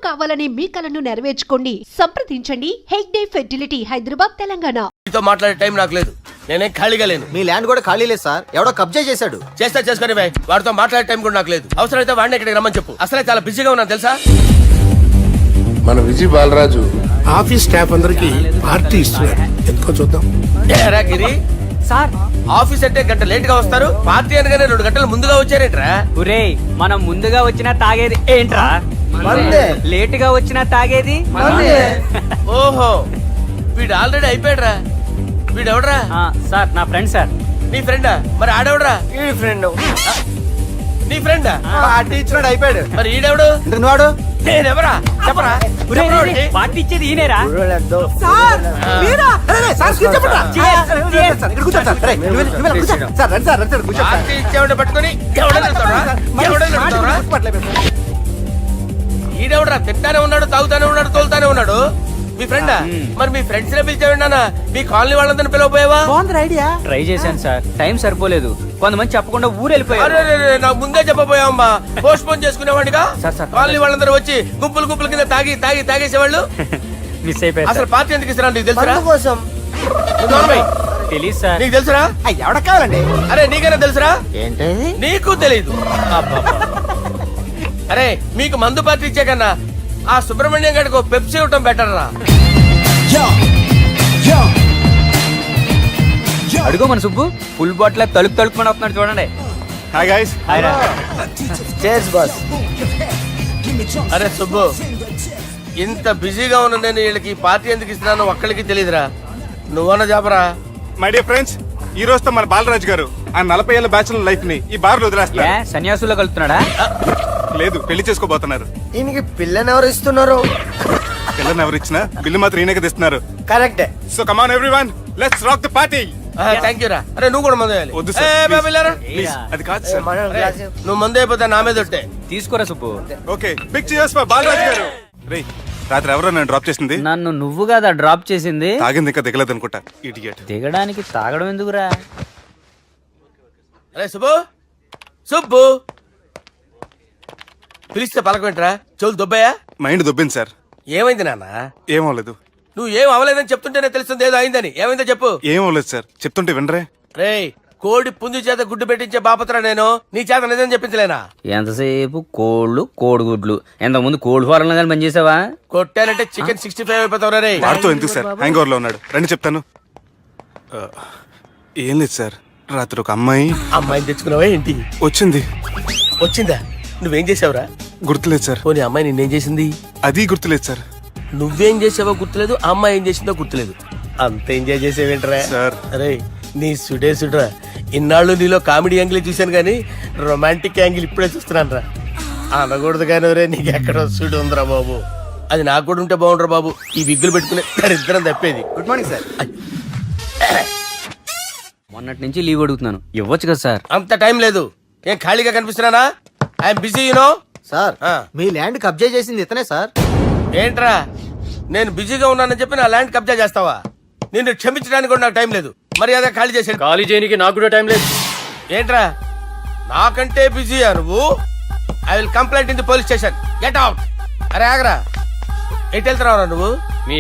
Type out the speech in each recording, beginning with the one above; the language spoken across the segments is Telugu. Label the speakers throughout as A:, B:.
A: కావాలనే మీ కలను నెరవేర్చుకోండి. సంప్రదించండి హెగ్డే ఫెర్టిలిటీ, హైదరాబాద్, తెలంగాణ.
B: మీతో మాట్లాడే టైం నాకు లేదు. నేనేం ఖాళీగా లేను.
C: మీ ల్యాండ్ కూడా ఖాళీ లేదు సార్, ఎవడో కబ్జా చేశాడు.
B: చేస్తా చేసుకుని బాయ్, వాడితో మాట్లాడే టైం కూడా నాకు లేదు. అవసరమైతే వాడిని ఇక్కడికి రమ్మని చెప్పు. అసలే చాలా బిజీగా ఉన్నాను తెలుసా.
D: మన విజయ్ బాలరాజు
E: ఆఫీస్ స్టాఫ్ అందరికి పార్టీ ఇస్తున్నారు, ఎందుకో చూద్దాం.
B: ఏరా గిరి
F: సార్,
B: ఆఫీస్ అంటే గంట లేట్ గా వస్తారు, పార్టీ అనగానే 2 గంటలు ముందుగా వచ్చారేంట్రా?
F: ఒరే మనం ముందుగా వచ్చినా తాగేది ఏంట్రా? లేట్ గా వచ్చినా తాగేది.
B: ఓహో, వీడు ఆల్రెడీ అయిపోయాడ్రా. వీడెవడరా?
F: సార్ నా ఫ్రెండ్ సార్.
B: నీ ఫ్రెండా? మరి ఆడెవడరా?
C: ఈ ఫ్రెండ్
B: నీ ఫ్రెండా?
C: పార్టీ ఇచ్చినాడు, అయిపోయాడు.
B: మరి ఈడెవడు?
C: వాడు
B: నేనెవరా చెప్పరా?
F: పార్టీ ఇచ్చేది ఈనేరా?
B: పార్టీ ఇచ్చేవాడిని పట్టుకొని ఈడెవడరా? తింటానే ఉన్నాడు, తాగుతానే ఉన్నాడు, తోలుతానే ఉన్నాడు. మీ ఫ్రెండా? మరి మీ ఫ్రెండ్స్ నే పిలిచేవాడినా? మీ కాలనీ వాళ్ళందరినీ పిలవపోయావా?
F: ట్రై చేశాను సార్, టైం సరిపోలేదు. కొంతమంది చెప్పకుండా ఊరు వెళ్ళిపోయారు.
B: నాకు ముందే చెప్పపోయావమ్మా, పోస్ట్ పోన్ చేసుకునేవాడిగా.
F: సార్.
B: కాలనీ వాళ్ళందరూ వచ్చి గుంపులు గుంపుల కింద తాగేసేవాళ్ళు.
F: మిస్ అయిపోయారు.
B: అసలు పార్టీ ఎందుకు ఇస్తున్నా నీకు తెలుసురా?
C: కోసం
F: తెలీదు సార్.
B: నీకు తెలుసురా?
C: ఎవడ కావాలండి?
B: అరే నీకైనా తెలుసురా?
C: ఏంటి
B: నీకు తెలీదు? అరే మీకు మందు పార్టీ ఇచ్చే కన్నా ఆ సుబ్రహ్మణ్యం గారికి పెప్సీ ఇవ్వటం బెటర్ రా.
F: అడుగు మన సుబ్బు ఫుల్ బాటిల్ తలుపుమని వస్తున్నాడు చూడండి.
D: Hi guys.
C: Chairs boss.
B: అరే సుబ్బు, ఇంత బిజీగా ఉన్న నేను వీళ్ళకి పార్టీ ఎందుకు ఇస్తున్నాను ఒక్కడికి తెలియదురా. నువ్వన్న జాబరా?
D: మై డియర్ ఫ్రెండ్స్, ఈ రోజుతో మన బాలరాజు గారు ఆ 40 ఏళ్ల బ్యాచులర్ లైఫ్ ని ఈ బార్ లో వదిలేస్తున్నారు.
F: సన్యాసుల్లో కలుపుతున్నాడా?
D: లేదు, పెళ్లి చేసుకోబోతున్నారు.
C: ఈయనకి పిల్లని ఎవరు ఇస్తున్నారు?
D: పిల్లని ఎవరు ఇచ్చినా బిల్లు మాత్రం ఈయనకే తెస్తున్నారు.
C: కరెక్టే.
D: So come on everyone, let's rock the party.
B: Thank you రా. అరే నువ్వు కూడా మందు వేయాలి.
D: వద్దు సార్, ప్లీజ్. అది కాదు సార్.
B: నువ్వు మందు అయిపోతే నా మీద ఒట్టే.
F: తీసుకోరా Subbu.
D: Okay, big cheers for Balaraju garu. రేయ్, రాత్రి ఎవరో నన్ను డ్రాప్ చేసింది?
F: నన్ను నువ్వు కదా డ్రాప్ చేసింది.
D: తాగింది ఇంకా దిగలేదు అనుకుంటా. ఇడియట్.
F: దిగడానికి తాగడం ఎందుకురా?
B: అరే సుబ్బు, సుబ్బు పిలిస్తే పలకమేంట్రా? చెవులు దొబ్బయా?
D: Mind దొబ్బింది sir.
B: ఏమైంది నాన్న?
D: ఏమవలేదు.
B: నువ్వు ఏం అవలేదని చెప్తుంటేనే తెలుస్తుంది ఏదో అయిందని. ఏమైందో చెప్పు.
D: ఏమవలేదు సార్, చెప్తుంటే వినరే.
B: రేయ్, కోడి పుంజు చేత గుడ్డు పెట్టించే బాపత్ర నేను. నీ చేత నిజం చెప్పించలేనా?
F: ఎంతసేపు కోళ్ళు కోడిగుడ్లు. ఎంతకుముందు కోడి ఫారం కానీ పనిచేసావా?
B: కొట్టానంటే చికెన్ 65 అయిపోతావు రే.
D: వాడితో ఎందుకు సార్, హ్యాంగ్ ఓవర్ లో ఉన్నాడు. రండి చెప్తాను. ఏం లేదు సార్, రాత్రి ఒక
B: అమ్మాయిని తెచ్చుకున్నావా ఏంటి? వచ్చిందా? నువ్వేం చేసావురా?
D: గుర్తులేదు సార్.
B: పోనీ అమ్మాయి నిన్నేం చేసింది?
D: అది గుర్తులేదు సార్.
B: నువ్వేం చేసావో గుర్తులేదు, ఆ అమ్మాయి ఏం చేసిందో గుర్తులేదు. అంత ఎంజాయ్ చేసేవేంట్రా
D: సార్?
B: అరే నీ సుడేసుడ్రా. ఇన్నాళ్ళు నీలో కామెడీ యాంగిల్ చూశాను కానీ రొమాంటిక్ యాంగిల్ ఇప్పుడే చూస్తున్నాను రా. అనకూడదు కానీ రే, నీకు ఎక్కడ సుడు ఉందిరా బాబు. అది నాకు కూడా ఉంటే బాగుండ్రా బాబు. ఈ విగ్గులు పెట్టుకునే ఇద్దరం తప్పేది.
C: Good morning sir.
F: మొన్నటి నుంచి లీవ్ అడుగుతున్నాను, ఇవ్వచ్చు కదా సార్?
B: అంత టైం లేదు. ఏం ఖాళీగా కనిపిస్తున్నానా? I'm busy you know.
C: సార్, మీ ల్యాండ్ కబ్జా చేసింది ఇతనే సార్.
B: ఏంట్రా, నేను బిజీగా ఉన్నానని చెప్పి నా ల్యాండ్ కబ్జా చేస్తావా? నిన్ను క్షమించడానికి కూడా నాకు టైం లేదు. మర్యాద ఖాళీ చేసాడు.
F: ఖాళీ చేయడానికి నాకు కూడా టైం లేదు.
B: ఏంట్రా, నాకంటే బిజీయా నువ్వు? I will complaint in the police station. Get out. అరే ఆగరా, ఎటు వెళ్తున్నావురా నువ్వు?
F: మీ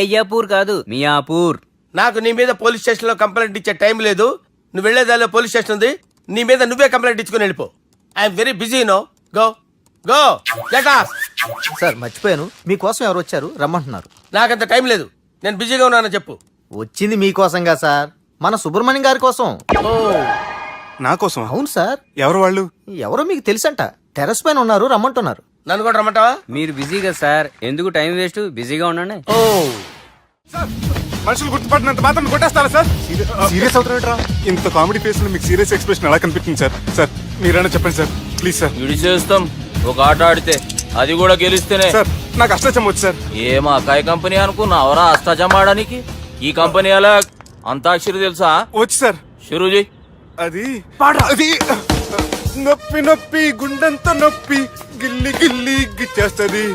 F: అయ్యాపూర్ కాదు, మియాపూర్.
B: నాకు నీ మీద పోలీస్ స్టేషన్ లో కంప్లైంట్ ఇచ్చే టైం లేదు. నువ్వు వెళ్లేదాలో పోలీస్ స్టేషన్ ఉంది. నీ మీద నువ్వే కంప్లైంట్ ఇచ్చుకుని వెళ్ళిపో. I'm very busy no. Go go get out.
C: Sir మర్చిపోయాను, మీకోసం ఎవరు వచ్చారు రమ్మంటున్నారు.
B: నాకంత టైం లేదు, నేను బిజీగా ఉన్నానని చెప్పు.
C: వచ్చింది మీకోసంగా సార్, మన సుబ్రహ్మణ్యం గారి కోసం.
B: ఓ,
D: నా కోసం?
C: అవును సార్.
D: ఎవరు వాళ్ళు?
C: ఎవరో మీకు తెలుసంట, టెర్రస్ పైన ఉన్నారు, రమ్మంటున్నారు.
B: నన్ను కూడా రమ్మంటావా?
F: మీరు బిజీ కదా సార్, ఎందుకు టైం వేస్ట్, బిజీగా ఉండండి.
B: ఓ,
D: మనుషులు గుర్తుపట్టినంత మాత్రం కొట్టేస్తారా సార్? సీరియస్ అవుతారా? ఇంత కామెడీ ఫేస్ లో మీకు సీరియస్ ఎక్స్ప్రెషన్ ఎలా కనిపిస్తుంది సార్? సార్ మీరైనా చెప్పండి సార్, ప్లీజ్ సార్.
G: విడిచేస్తాం ఒక ఆట ఆడితే, అది కూడా గెలిస్తేనే.
D: సార్ నాకు అష్టాచం వచ్చు సార్.
G: ఏం అకాయ కంపెనీ అనుకున్నావరా అష్టాచం ఆడడానికి? ఈ కంపెనీ అలా అంతాక్షరి తెలుసా?
D: వచ్చు సార్.
G: షురూజీ.
D: అది నొప్పి నొప్పి గుండెంత నొప్పి గిల్లి గిల్లి గిచ్చేస్తది,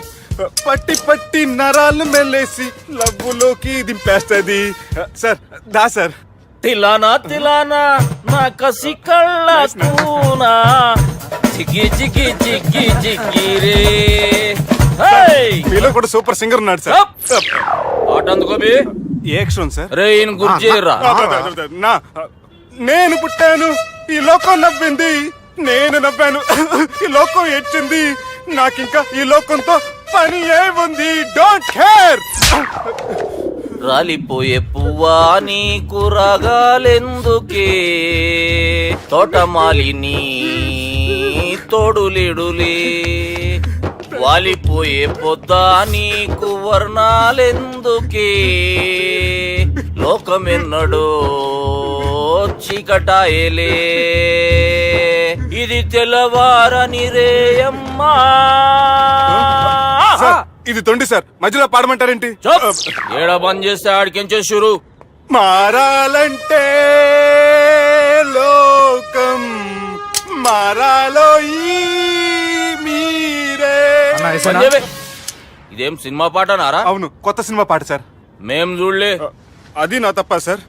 D: పట్టి పట్టి నరాలు మెల్లేసి లవ్వులోకి దింపేస్తది. సార్ దా సార్.
G: తిలానా తిలానా నా కసి కళ్ళ కూనా చిక్కి చిక్కి చిక్కి చిక్కి రే హేయ్!
D: మీలో కూడా సూపర్ సింగర్ ఉన్నాడు సార్.
G: అప్! ఆట అందుకో బే.
D: ఏ అక్షరం సార్?
G: రే ఈయన గుర్తు చేయరా.
D: నా నేను పుట్టాను, ఈ లోకం నవ్వింది, నేను నవ్వాను, ఈ లోకం ఏడ్చింది, నాకింకా ఈ లోకంతో పని ఏముంది, డోంట్ కేర్.
G: రాలిపోయే పువ్వా నీకు రాగాలెందుకే తోటమాలిని తోడులేడులే వాలిపోయే పొద్దా నీకు వర్ణాలెందుకే లోకమెన్నడో చీకటాయలే ఇది తెల్లవారని రేయమ్మా.
D: సార్, ఇది తొండి సార్, మధ్యలో పాడమంటారేంటి?
G: ఏడ బంద్ చేస్తే ఆడికించే షురు.
D: మారాలంటే లోకం మారాలో ఈ మీరే.
G: బంద్ చేయబే. ఇదేం సినిమా పాట నారా?
D: అవును, కొత్త సినిమా పాట సార్.
G: మేం చూడలే.
D: అది నా తప్ప సార్.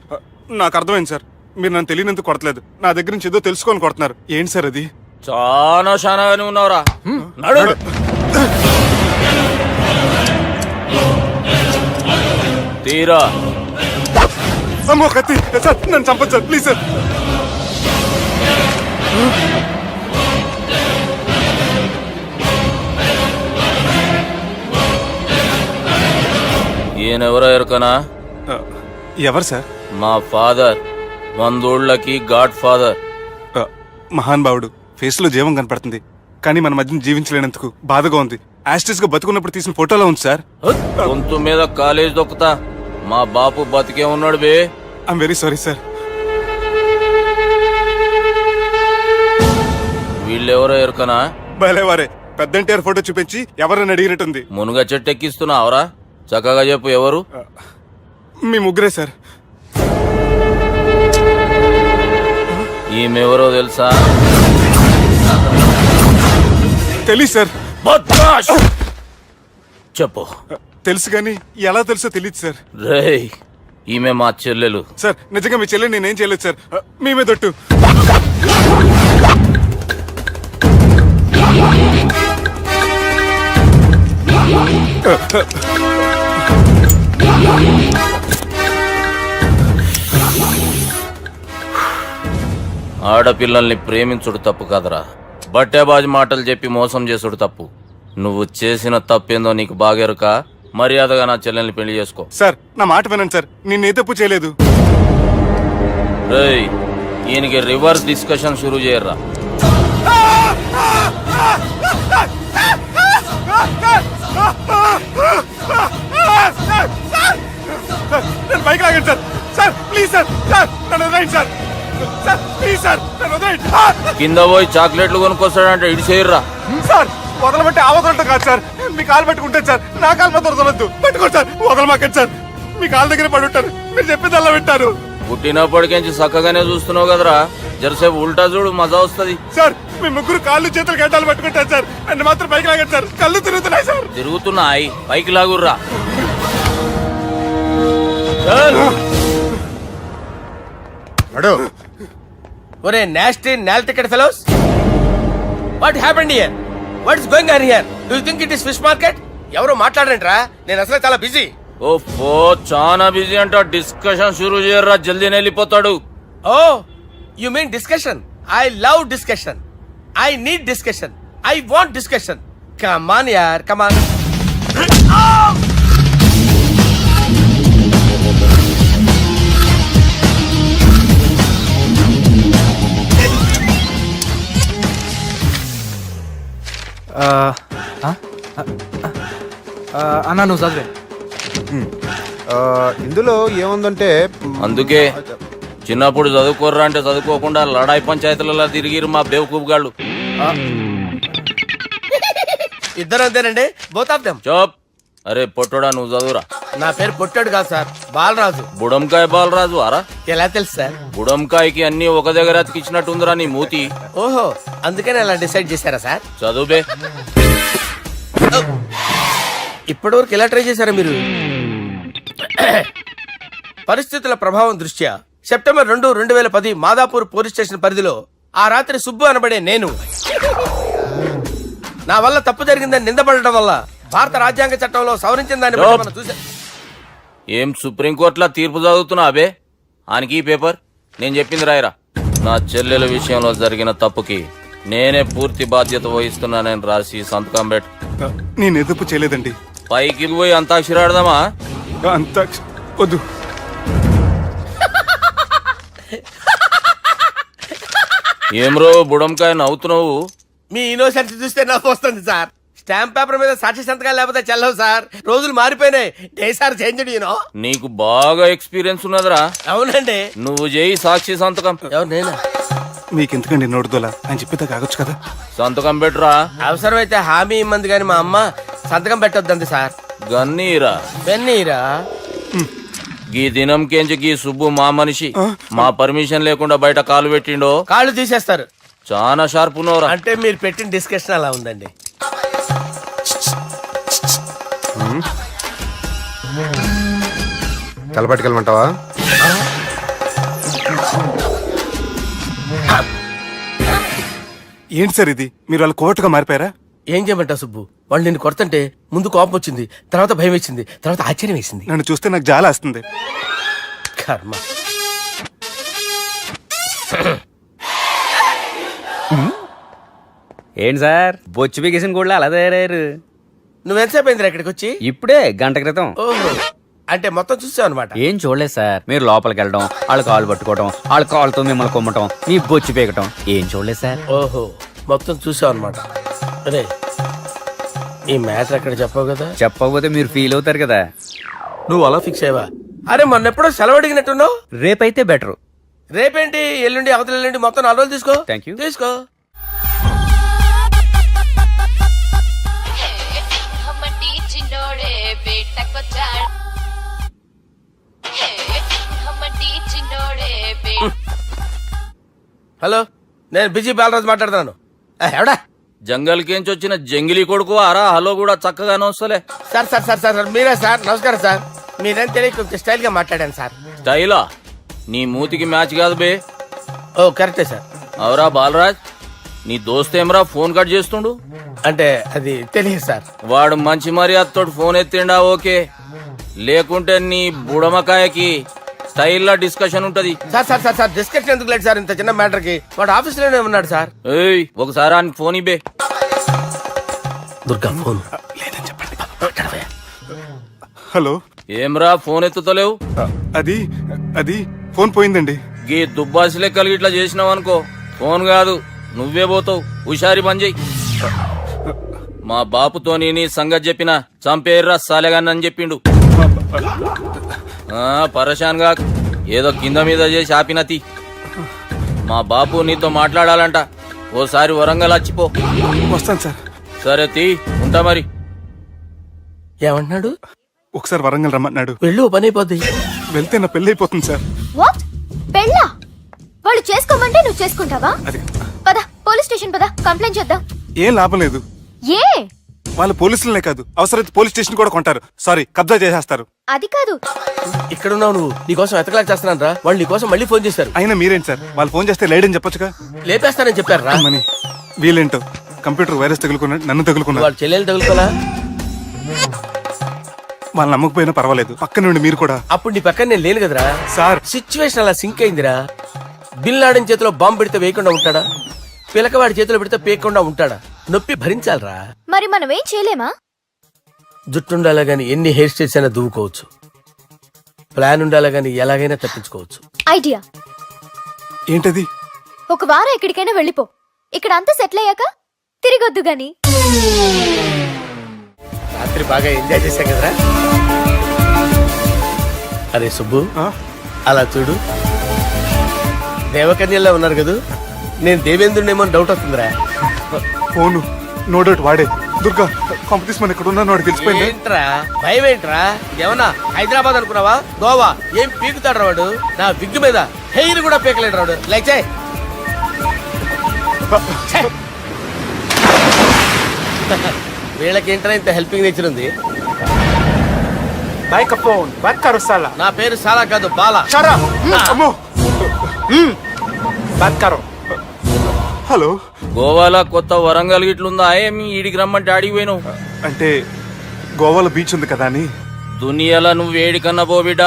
D: నాకు అర్థమైంది సార్, మీరు నన్ను తెలియనందుకు కొడతలేదు, నా దగ్గర నుంచి ఏదో తెలుసుకొని కొడుతున్నారు. ఏంటి సార్ అది?
G: చాలా శానాగానే ఉన్నావురా. నడు. తీరా.
D: అమ్మో కత్తి సార్, నన్ను చంపదు సార్, ప్లీజ్ సార్.
G: ఈయనెవరో ఎరకనా?
D: ఎవరు సార్?
G: మా ఫాదర్, 100 గాడ్ ఫాదర్.
D: మహాన్ భావుడు, ఫేస్ లో జీవం కనపడుతుంది, కానీ మన మధ్యన జీవించలేనందుకు బాధగా ఉంది. యాస్టిస్ గా బతుకున్నప్పుడు తీసిన ఫోటోలో ఉంది సార్.
G: గొంతు మీద కాలేజ్ దొక్కుతా. మా బాపు బతికే ఉన్నాడు బే.
D: I'm very sorry sir.
G: వీళ్ళెవరో ఎరకనా?
D: భలేవారే, పెద్ద ఎన్టీఆర్ ఫోటో చూపించి ఎవరని అడిగినట్టుంది.
G: మునుగ చెట్టు ఎక్కిస్తున్నావురా? చక్కగా చెప్పు ఎవరు?
D: మీ ముగ్గురే సార్.
G: ఈమెవరో తెలుసా?
D: తెలియదు సార్.
G: బద్మాష్! చెప్పు.
D: తెలుసు కానీ ఎలా తెలుసో తెలియదు సార్.
G: రేయ్, ఈమె మా చెల్లెలు.
D: సార్ నిజంగా మీ చెల్లెని నేనేం చేయలేదు సార్, మీ మీద ఒట్టు.
G: ఆడపిల్లల్ని ప్రేమించుడు తప్పు కాదరా, బట్టేబాజు మాటలు చెప్పి మోసం చేసుడు తప్పు. నువ్వు చేసిన తప్పేందో నీకు బాగెరుక. మర్యాదగా నా చెల్లెల్ని పెళ్లి చేసుకో.
D: సార్ నా మాట వినండి సార్, నేనే తప్పు చేయలేదు.
G: రేయ్, ఈయనకి రివర్స్ డిస్కషన్ షురూ చేయర్రా.
D: నేను బైక్ లాగండి sir. Sir please sir, sir నన్ను వదిలేయండి సార్. సార్ ప్లీజ్ సార్, నన్ను వదిలేయండి.
G: కింద పోయి చాక్లెట్లు కొనుక్కొస్తాడంటే ఇటు చేయర్రా.
D: సార్ వదలమంటే ఆ వదలటం కాదు సార్, మీ కాలు పట్టుకుంటాను సార్, నా కాలు మాత్రం వదలొద్దు. పట్టుకోండి సార్, వదలమాకండి సార్, మీ కాలు దగ్గర పడి ఉంటారు, మీరు చెప్పేది అలా వింటారు.
G: పుట్టినప్పటికేంచి చక్కగానే చూస్తున్నావు కదరా, జరసేపు ఉల్టా చూడు, మజా వస్తుంది.
D: సార్ మీ ముగ్గురు కాళ్ళు చేతులు గడ్డాలు పట్టుకుంటారు సార్, నన్ను మాత్రం బైక్ లాగండి సార్, కళ్ళు తిరుగుతున్నాయి సార్.
G: తిరుగుతున్నాయి, పైకి లాగుర్రా.
B: ఒరే నాస్టీ నాల్ ticket fellows, what happened here? What is going on here? Do you think it is fish market? ఎవరో మాట్లాడండిరా, నేను అసలు చాలా బిజీ.
G: ఓఫో, చాలా బిజీ అంట. డిస్కషన్ షురూ చేయర్రా, జల్దీ వెళ్ళిపోతాడు.
B: Oh you mean discussion? I love discussion, I need discussion, I want discussion. Come on యార్, కమ్ ఆన్.
H: అన్నా నువ్వు చదివే.
C: ఇందులో ఏముందంటే
G: అందుకే చిన్నప్పుడు చదువుకోర్రా అంటే చదువుకోకుండా లడాయి పంచాయతీలలో తిరిగిరు మా బేవకూపు గాళ్ళు.
B: ఇద్దరు అంతేనండి, బోత్ ఆఫ్ దెమ్.
G: చోప్. అరే పొట్టోడా, నువ్వు చదువురా.
B: నా పేరు పొట్టాడు కాదు సార్, బాలరాజు.
G: బుడంకాయ బాలరాజు అరా?
B: ఎలా తెలుసు సార్?
G: బుడంకాయకి అన్ని ఒక దగ్గర అతికిచ్చినట్టుందిరా నీ మూతి.
B: ఓహో, అందుకని అలా డిసైడ్ చేశారా సార్?
G: చదువుబే.
B: ఇప్పటివరకు ఎలా ట్రై చేశారా మీరు? పరిస్థితుల ప్రభావం దృష్ట్యా సెప్టెంబర్ 2, 2010 మాదాపూర్ పోలీస్ స్టేషన్ పరిధిలో ఆ రాత్రి సుబ్బు అనబడే నేను నా వల్ల తప్పు జరిగిందని నిందపడటం వల్ల భారత రాజ్యాంగ చట్టంలో సవరించిన దాన్ని బట్టి మనం చూసా.
G: ఏం సుప్రీంకోర్టులో తీర్పు చదువుతున్నా అబే? ఆనికి ఈ పేపర్ నేను చెప్పింది రాయరా. నా చెల్లెల విషయంలో జరిగిన తప్పుకి నేనే పూర్తి బాధ్యత వహిస్తున్నానని రాసి సంతకం పెట్టు.
D: నేను ఎదుపు చేయలేదండి.
G: పైకి పోయి అంతాక్షరి ఆడదామా?
D: అంత వద్దు.
G: ఏమ్రో బుడంకాయ నవ్వుతున్నావు?
B: మీ ఇన్నోసెన్స్ చూస్తే నవ్వు వస్తుంది సార్. స్టాంప్ పేపర్ మీద సాక్షి సంతకాలు లేకపోతే చెల్లవు సార్. రోజులు మారిపోయినాయి. Day sir change you know.
G: నీకు బాగా ఎక్స్పీరియన్స్ ఉన్నదిరా.
B: అవునండి.
G: నువ్వు చేయి సాక్షి సంతకం.
B: ఎవరు నేనా?
D: మీకెందుకండి నోడుదోలా అని చెప్పితే కాగొచ్చు కదా.
G: సంతకం పెట్టురా.
B: అవసరమైతే హామీ ఇమ్మంది కానీ మా అమ్మ సంతకం పెట్టొద్దండి సార్.
G: గన్నీరా
B: పెన్నీరా.
G: గీ దినంకేంచి గీ సుబ్బు మా మనిషి మా పర్మిషన్ లేకుండా బయట కాలు పెట్టిండో
B: కాళ్ళు తీసేస్తారు.
G: చాలా షార్ప్ ఉన్నవరా.
B: అంటే మీరు పెట్టిన డిస్కషన్ అలా ఉందండి.
H: తలపట్టుకెళ్ళమంటావా?
D: ఏంటి సార్ ఇది? మీరు వాళ్ళ కోర్టుగా మారిపోయారా?
B: ఏం చేయమంటావు సుబ్బు? వాళ్ళు నిన్ను కొడుతుంటే ముందు కోపం వచ్చింది, తర్వాత భయం వేసింది, తర్వాత ఆశ్చర్యం వేసింది.
D: నన్ను చూస్తే నాకు జాల వస్తుంది.
B: కర్మ.
F: ఏంటి సార్ బొచ్చు బిగేసిన కూడా అలా తయారయ్యారు?
B: నువ్వెంతసేపు అయిందిరా ఇక్కడికి వచ్చి?
F: ఇప్పుడే గంట క్రితం.
B: ఓహో, అంటే మొత్తం చూసావు అనమాట.
F: ఏం చూడలేదు సార్. మీరు లోపలికి వెళ్ళడం, వాళ్ళ కాలు పట్టుకోవడం, వాళ్ళ కాలుతో మిమ్మల్ని కొమ్మటం, మీ బొచ్చు పీకటం ఏం చూడలేదు సార్.
B: ఓహో, మొత్తం చూసావు అనమాట. అరే, ఈ మ్యాటర్ అక్కడ చెప్పావు కదా.
F: చెప్పకపోతే మీరు ఫీల్ అవుతారు కదా.
B: నువ్వు అలా ఫిక్స్ అయ్యవా? అరే మొన్నెప్పుడో సెలవు అడిగినట్టున్నావు.
F: రేపైతే బెటరు.
B: రేపేంటి, ఎల్లుండి, అవతల ఎల్లుండి, మొత్తం 4 రోజులు తీసుకో.
F: Thank you.
B: తీసుకో. హలో, నేను బిజీ బాలరాజు మాట్లాడుతున్నాను. ఎవడా?
G: జంగల్ కేంచి వచ్చిన జంగిలీ కొడుకు ఆరా. హలో కూడా చక్కగానే వస్తలే.
B: సార్ సార్ సార్ సార్ మీరే సార్. నమస్కారం సార్. మీరేం తెలియక కొంచెం స్టైల్ గా మాట్లాడాను సార్.
G: స్టైలా? నీ మూతికి మ్యాచ్ కాదు బే.
B: ఓ కరెక్టే సార్.
G: అవరా బాలరాజ్, నీ దోస్త్ ఏమరా ఫోన్ కట్ చేస్తుండు?
B: అంటే అది తెలియదు సార్.
G: వాడు మంచి మర్యాదతో ఫోన్ ఎత్తిండా ఓకే, లేకుంటే నీ బుడమకాయకి స్టైల్లా డిస్కషన్ ఉంటది.
B: Sir sir sir sir discussion ఎందుకు లేదు సార్? ఇంత చిన్న మ్యాటర్ కి వాడు ఆఫీస్ లోనే ఉన్నాడు సార్.
G: ఏయ్ ఒకసారి ఆయన ఫోన్ ఇబ్బే.
B: దుర్గా ఫోన్.
D: హలో.
G: ఏమ్రా ఫోన్ ఎత్తుతలేవు?
D: అది అది ఫోన్ పోయిందండి.
G: గీ దుబ్బాసి లెక్కలు ఇట్లా చేసినావు అనుకో, ఫోన్ కాదు నువ్వే పోతావు. హుషారి పని చెయ్యి. మా బాపుతో నీ సంగతి చెప్పిన చంపేర్రా సాలెగాన్ని అని చెప్పిండు. పరేషాన్ గా ఏదో కింద మీద చేసి ఆపినతి. మా బాపు నీతో మాట్లాడాలంట. ఓసారి వరంగల్ వచ్చిపో.
D: వస్తాను సార్.
G: సరే తీ, ఉంటా మరి.
B: ఏమంటున్నాడు?
D: ఒకసారి వరంగల్ రమ్మన్నాడు.
B: వెళ్ళు, పని అయిపోద్ది.
D: వెళ్తే నా పెళ్లి అయిపోతుంది సార్.
I: వాట్? పెళ్ళా? వాళ్ళు చేసుకోమంటే నువ్వు చేసుకుంటావా?
D: అది
I: పద, పోలీస్ స్టేషన్ పద, కంప్లైంట్ చేద్దాం.
D: ఏం లాభం లేదు.
I: ఏ?
D: వాళ్ళు పోలీసులనే కాదు, అవసరమైతే పోలీస్ స్టేషన్ కూడా కొంటారు. సారీ, కబ్జా చేసేస్తారు.
I: అది కాదు.
B: ఇక్కడ ఉన్నావు నువ్వు. నీకోసం ఎతకలేక చేస్తున్నాను రా. వాళ్ళు నీకోసం మళ్ళీ ఫోన్ చేశారు.
D: అయినా మీరేంటి సార్, వాళ్ళు ఫోన్ చేస్తే లేడని చెప్పొచ్చుగా.
B: లేపేస్తానని చెప్పారు రా.
D: మని వీళ్ళేంటో కంప్యూటర్ వైరస్ తగులుకున్నాడు, నన్ను తగులుకున్నాడు.
B: వాళ్ళ చెల్లెలు తగులుకోలా?
D: వాళ్ళు నమ్మకపోయినా పర్వాలేదు, పక్క నుండి మీరు కూడా.
B: అప్పుడు నీ పక్కన నేను లేను కదరా
D: సార్.
B: సిచ్యువేషన్ అలా సింక్ అయిందిరా. బిల్ లాడన్ చేతిలో బాంబు పెడితే వేయకుండా ఉంటాడా? పిలకవాడి చేతిలో పెడితే పేయకుండా ఉంటాడా? నొప్పి భరించాలరా.
I: మరి మనం ఏం చేయలేమా?
B: జుట్టుండాలా గాని ఎన్ని హెయిర్ స్టైల్స్ అయినా దువ్వుకోవచ్చు. ప్లాన్ ఉండాలా గాని ఎలాగైనా తప్పించుకోవచ్చు.
I: ఐడియా
D: ఏంటది?
I: ఒక వారం ఎక్కడికైనా వెళ్ళిపో. ఇక్కడ అంతా సెటిల్ అయ్యాక తిరిగొద్దు గాని.
B: రాత్రి బాగా ఎంజాయ్ చేశాం కదరా. అరే సుబ్బు, అలా చూడు. దేవకన్యల్లో ఉన్నారు కదూ. నేను దేవేంద్రునేమో డౌట్ వస్తుందిరా.
D: ఫోను నో డౌట్ వాడే. దుర్గా కాంపిటీషన్ మన ఇక్కడ ఉన్నాను, వాడు తెలిసిపోయింది.
B: ఏంట్రా భయం ఏంట్రా? ఏమన్నా హైదరాబాద్ అనుకున్నావా? గోవా ఏం పీకుతాడు రాడు. నా విగ్గు మీద హెయిర్ కూడా పీకలేడు రాడు. లైక్ వీళ్ళకేంట్రా ఇంత హెల్పింగ్ నేచర్ ఉంది. నా పేరు సాలా కాదు, బాలా.
D: హలో,
G: గోవాలో కొత్త వరంగల్ గిట్లుందా ఏమి ఈడికి రమ్మంటే ఆడికి పోయినావు?
D: అంటే గోవాలో బీచ్ ఉంది కదా అని.
G: దునియాలో నువ్వు వేడికన్నా పో బిడ్డ,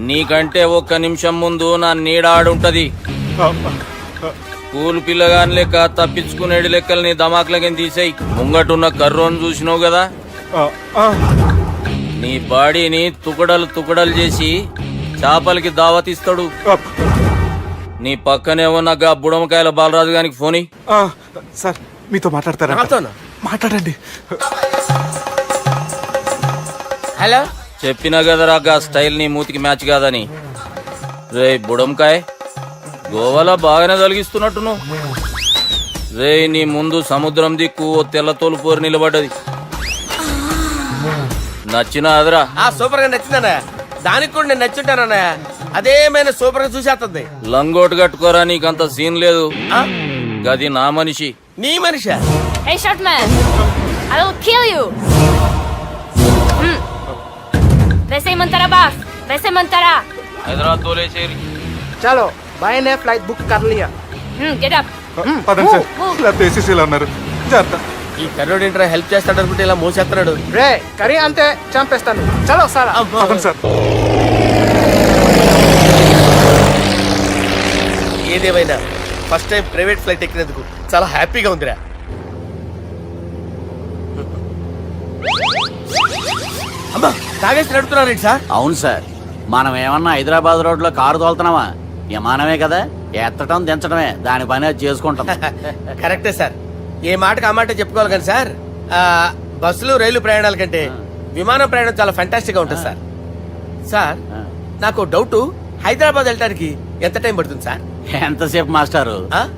G: నీకంటే ఒక్క నిమిషం ముందు నా నీడ ఆడుంటది. స్కూల్ పిల్లగాని లెక్క తప్పించుకునేడు లెక్కలు నీ దమాకులకి తీసేయి. ముంగటున్న కర్రోని చూసినావు కదా, నీ బాడీని తుకడలు తుకడలు చేసి చేపలకి దావతిస్తాడు. నీ పక్కనే ఉన్న గా బుడమకాయల బాలరాజు గారికి ఫోని.
D: సార్ మీతో మాట్లాడతారా?
B: నాతోనా?
D: మాట్లాడండి.
B: హలో,
G: చెప్పినా కదరా గా స్టైల్ నీ మూతికి మ్యాచ్ కాదని. రే బుడంకాయ్, గోవాలో బాగానే తొలగిస్తున్నట్టు నువ్వు. రే నీ ముందు సముద్రం దిక్కు ఓ తెల్లతోలు పోరు నిలబడ్డది. నచ్చినా అదరా?
B: సూపర్ గా నచ్చిందన్నయ్య. దానికి కూడా నేను నచ్చుంటానన్నయ్య. అదేమైనా సూపర్ గా చూసేస్తుంది.
G: లంగోటు కట్టుకోరా, నీకంత సీన్ లేదు. గది నా మనిషి.
B: నీ మనిషి?
I: Hey short man, I will kill you. वैसे मंतरा बास, वैसे मंतरा.
G: హైదరాబాద్ తోలేసేరి.
H: चलो भाई ने फ्लाइट बुक कर लिया.
I: Get up.
D: పదండి సార్, లేకపోతే ఏసీసీలో ఉన్నారు. జాగ్రత్త.
B: ఈ కర్రోడు ఏంట్రా హెల్ప్ చేస్తాడు అనుకుంటే ఇలా మోసేస్తున్నాడు.
H: రే కరీ అంతే చంపేస్తాను. చలో సారా.
D: పదండి సార్.
B: ఏదేమైనా ఫస్ట్ టైం ప్రైవేట్ ఫ్లైట్ ఎక్కినందుకు చాలా హ్యాపీగా ఉందిరా. అమ్మా, తాగేసి నడుపుతున్నారేంటి సార్?
F: అవును సార్, మనం ఏమన్నా హైదరాబాద్ రోడ్ లో కారు తోలుతున్నామా? విమానమే కదా, ఎత్తటం దించడమే, దాని పని అది చేసుకుంటాం.
B: కరెక్టే సార్. ఏ మాటకు ఆ మాట చెప్పుకోవాలి కానీ సార్, బస్సులు రైలు ప్రయాణాల కంటే విమానం ప్రయాణం చాలా ఫెంటాస్టిక్ గా ఉంటుంది సార్. సార్ నాకు డౌట్, హైదరాబాద్ వెళ్ళడానికి ఎంత టైం పడుతుంది సార్?
F: ఎంతసేపు మాస్టారు,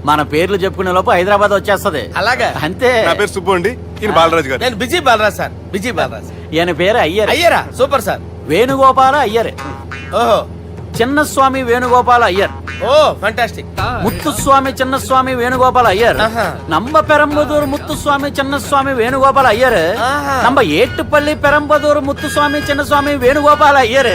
F: మన పేర్లు చెప్పుకునే లోపు హైదరాబాద్ వచ్చేస్తది.
B: అలాగా?
F: అంతే.
D: నా పేరు సుబ్బు అండి, ఈయన బాలరాజు గారు.
B: నేను busy Balaraj sir. Busy Balaraj.
F: ఈయన పేరు అయ్యర్.
B: అయ్యరా? Super sir.
F: వేణుగోపాల అయ్యర్.
B: ఓహో,
F: చిన్నస్వామి వేణుగోపాల అయ్యర్.
B: Oh fantastic.
F: ముత్తుస్వామి చిన్నస్వామి వేణుగోపాల అయ్యర్. నంబ పెరంబదూరు ముత్తుస్వామి చిన్నస్వామి వేణుగోపాల అయ్యర్. నంబ ఏట్టుపల్లి పెరంబదూరు ముత్తుస్వామి చిన్నస్వామి వేణుగోపాల అయ్యర్.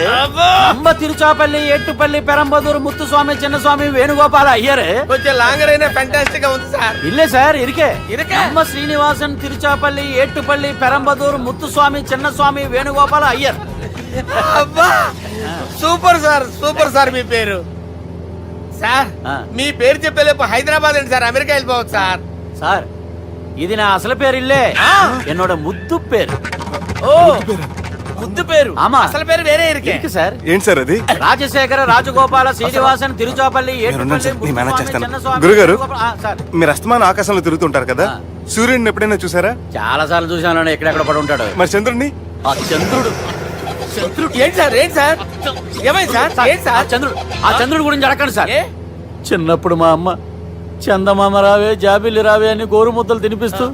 F: నంబ తిరుచాపల్లి ఏట్టుపల్లి పెరంబదూరు ముత్తుస్వామి చిన్నస్వామి వేణుగోపాల అయ్యర్.
B: కొంచెం లాంగర్ అయినా ఫెంటాస్టిక్ గా ఉంది సార్.
F: ఇల్లే సార్, ఇరికే.
B: ఇరికే.
F: నంబ శ్రీనివాసన్ తిరుచాపల్లి ఏట్టుపల్లి పెరంబదూరు ముత్తుస్వామి చిన్నస్వామి వేణుగోపాల అయ్యర్.
B: అబ్బా, సూపర్ సార్. Super sir. మీ పేరు సార్, మీ పేరు చెప్పేలేపు హైదరాబాద్ అండి సార్, అమెరికా వెళ్ళిపోవచ్చు సార్.
F: సార్ ఇది నా అసలు పేరు ఇల్లే, ఎన్నోడ ముద్దు పేరు.
B: ఓ ముద్దు పేరు.
F: ఆమా,
B: అసలు పేరు వేరే ఇరికే
F: సార్.
D: ఏంటి సార్ అది?
F: రాజశేఖర రాజగోపాల శ్రీనివాసన్ తిరుచాపల్లి
D: గురుగారు, మీరు అస్తమాన ఆకాశంలో తిరుగుతుంటారు కదా, సూర్యుడిని ఎప్పుడైనా చూసారా?
F: చాలా సార్లు చూసాను, ఎక్కడెక్కడ పడి ఉంటాడు.
D: మరి చంద్రుడిని?
F: ఆ చంద్రుడు.
B: ఏంటి సార్? ఏంటి సార్? ఏమైంది సార్? ఏంటి సార్?
F: ఆ చంద్రుడు గురించి అడగండి సార్. చిన్నప్పుడు మా అమ్మ చందమామ రావే జాబిల్లి రావే అని గోరు ముద్దలు తినిపిస్తూ